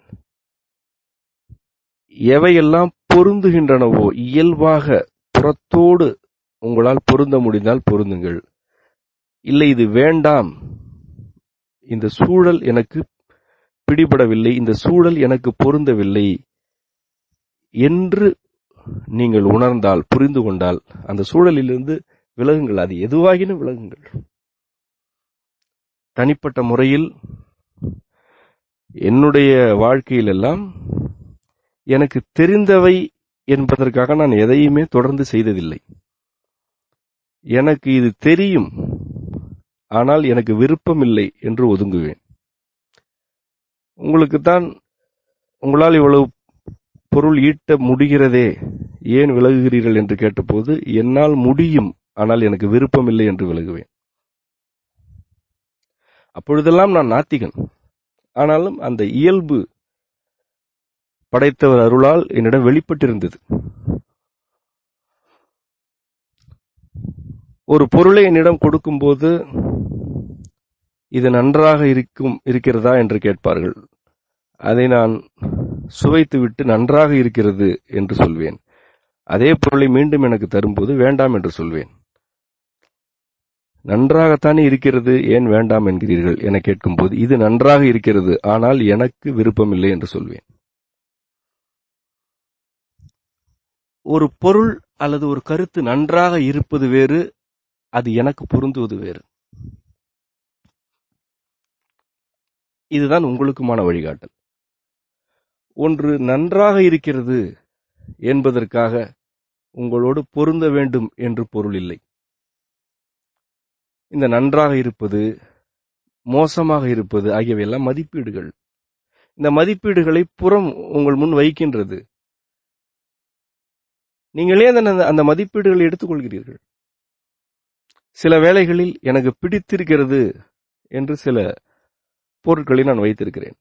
எவையெல்லாம் பொருந்துகின்றனவோ இயல்பாக புறத்தோடு உங்களால் பொருந்த முடிந்தால் பொருந்துங்கள். இல்லை, இது வேண்டாம், இந்த சூழல் எனக்கு பிடிபடவில்லை, இந்த சூழல் எனக்கு பொருந்தவில்லை என்று நீங்கள் உணர்ந்தால், புரிந்து கொண்டால், அந்த சூழலிலிருந்து விலகுங்கள். அது எதுவாகினும் விலகுங்கள். தனிப்பட்ட முறையில் என்னுடைய வாழ்க்கையிலெல்லாம் எனக்கு தெரிந்தவை என்பதற்காக நான் எதையுமே தொடர்ந்து செய்ததில்லை. எனக்கு இது தெரியும், ஆனால் எனக்கு விருப்பமில்லை என்று ஒதுங்குவேன். உங்களுக்குத்தான் உங்களால் இவ்வளவு பொருள் ஈட்ட முடிகிறதே, ஏன் விலகுகிறீர்கள் என்று கேட்டபோது, என்னால் முடியும், ஆனால் எனக்கு விருப்பமில்லை என்று விலகுவேன். அப்பொழுதெல்லாம் நான் நாத்திகன். ஆனாலும் அந்த இயல்பு படைத்தவர் அருளால் என்னிடம் வெளிப்பட்டிருந்தது. ஒரு பொருளை என்னிடம் கொடுக்கும்போது இது நன்றாக இருக்கிறதா என்று கேட்பார்கள். அதை நான் சுவைத்துவிட்டு நன்றாக இருக்கிறது என்று சொல்வேன். அதே பொருளை மீண்டும் எனக்கு தரும்போது வேண்டாம் என்று சொல்வேன். நன்றாகத்தானே இருக்கிறது, ஏன் வேண்டாம் என்கிறீர்கள் என கேட்கும்போது இது நன்றாக இருக்கிறது, ஆனால் எனக்கு விருப்பமில்லை என்று சொல்வேன். ஒரு பொருள் அல்லது ஒரு கருத்து நன்றாக இருப்பது வேறு, அது எனக்கு பொருந்துவது வேறு. இதுதான் உங்களுக்குமான வழிகாட்டல். ஒன்று நன்றாக இருக்கிறது என்பதற்காக உங்களோடு பொருந்த வேண்டும் என்று பொருள் இல்லை. இந்த நன்றாக இருப்பது, மோசமாக இருப்பது ஆகியவையெல்லாம் மதிப்பீடுகள். இந்த மதிப்பீடுகளை புறம் உங்கள் முன் வைக்கின்றது. நீங்களே அந்த மதிப்பீடுகளை எடுத்துக்கொள்கிறீர்கள். சில வேளைகளில் எனக்கு பிடித்திருக்கிறது என்று சில பொருட்களை நான் வைத்திருக்கிறேன்.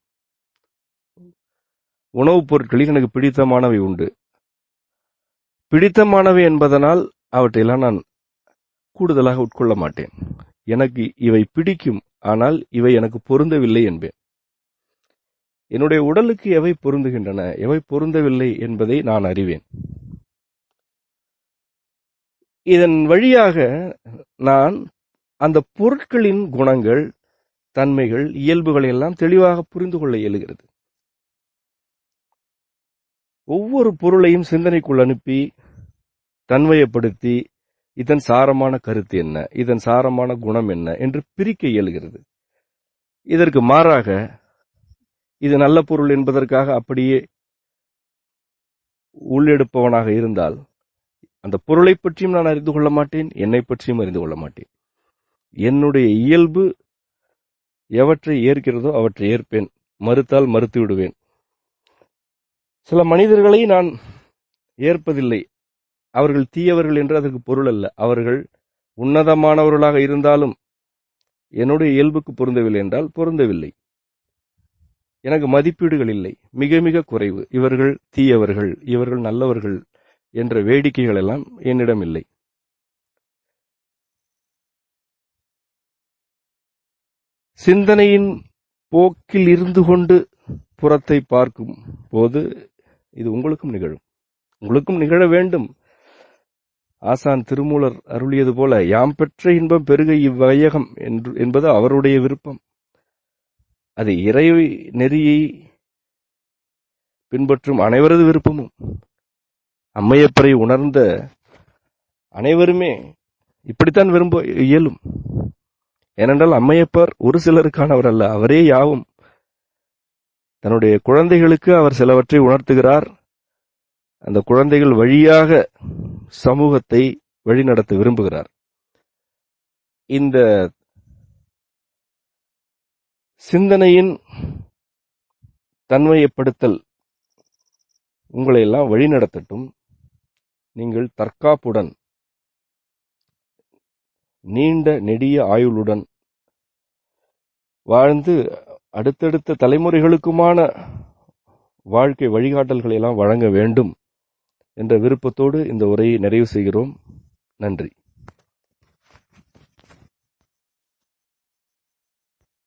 உணவுப் பொருட்களில் எனக்கு பிடித்தமானவை உண்டு. பிடித்தமானவை என்பதனால் அவற்றையெல்லாம் நான் கூடுதலாக உட்கொள்ள மாட்டேன். எனக்கு இவை பிடிக்கும், ஆனால் இவை எனக்கு பொருந்தவில்லை என்பேன். என்னுடைய உடலுக்கு எவை பொருந்துகின்றன, எவை பொருந்தவில்லை என்பதை நான் அறிவேன். இதன் வழியாக நான் அந்த பொருட்களின் குணங்கள், தன்மைகள், இயல்புகளை எல்லாம் தெளிவாக புரிந்து கொள்ள இயலுகிறது. ஒவ்வொரு பொருளையும் சிந்தனைக்குள் அனுப்பி தன்மையப்படுத்தி இதன் சாரமான கருத்து என்ன, இதன் சாரமான குணம் என்ன என்று பிரிக்க இயலுகிறது. இதற்கு மாறாக இது நல்ல பொருள் என்பதற்காக அப்படியே உள்ளெடுப்பவனாக இருந்தால் அந்த பொருளை பற்றியும் நான் அறிந்து கொள்ள மாட்டேன், என்னை பற்றியும் அறிந்து கொள்ள மாட்டேன். என்னுடைய இயல்பு எவற்றை ஏற்கிறதோ அவற்றை ஏற்பேன், மறுத்தால் மறுத்து விடுவேன். சில மனிதர்களை நான் ஏற்பதில்லை. அவர்கள் தீயவர்கள் என்று அதற்கு பொருள் அல்ல. அவர்கள் உன்னதமானவர்களாக இருந்தாலும் என்னுடைய இயல்புக்கு பொருந்தவில்லை என்றால் பொருந்தவில்லை. எனக்கு மதிப்பீடுகள் இல்லை, மிக மிக குறைவு. இவர்கள் தீயவர்கள், இவர்கள் நல்லவர்கள் என்ற வேடிக்கைகள் எல்லாம் என்னிடம் இல்லை. சிந்தனையின் போக்கில் இருந்து கொண்டு புறத்தை பார்க்கும் போது இது உங்களுக்கும் நிகழும், உங்களுக்கும் நிகழ வேண்டும். ஆசான் திருமூலர் அருளியது போல, யாம் பெற்ற இன்பம் பெருக இவ்வையகம் என்பது அவருடைய விருப்பம். அது இறை நெறியை பின்பற்றும் அனைவரது விருப்பமும். அம்மையப்பரை உணர்ந்த அனைவருமே இப்படித்தான் விரும்ப இயலும். ஏனென்றால் அம்மையப்பர் ஒரு சிலருக்கானவர் அல்ல, அவரே யாவும். தன்னுடைய குழந்தைகளுக்கு அவர் சிலவற்றை உணர்த்துகிறார். அந்த குழந்தைகள் வழியாக சமூகத்தை வழிநடத்த விரும்புகிறார். இந்த சிந்தனையின் தன்மையப்படுத்தல் உங்களை எல்லாம் வழிநடத்தட்டும். நீங்கள் தற்காப்புடன், நீண்ட நெடிய ஆயுளுடன் வாழ்ந்து அடுத்தடுத்த தலைமுறைகளுக்குமான வாழ்க்கை வழிகாட்டல்களை எல்லாம் வழங்க வேண்டும் என்ற விருப்பத்தோடு இந்த உரையை நிறைவு செய்கிறோம். நன்றி.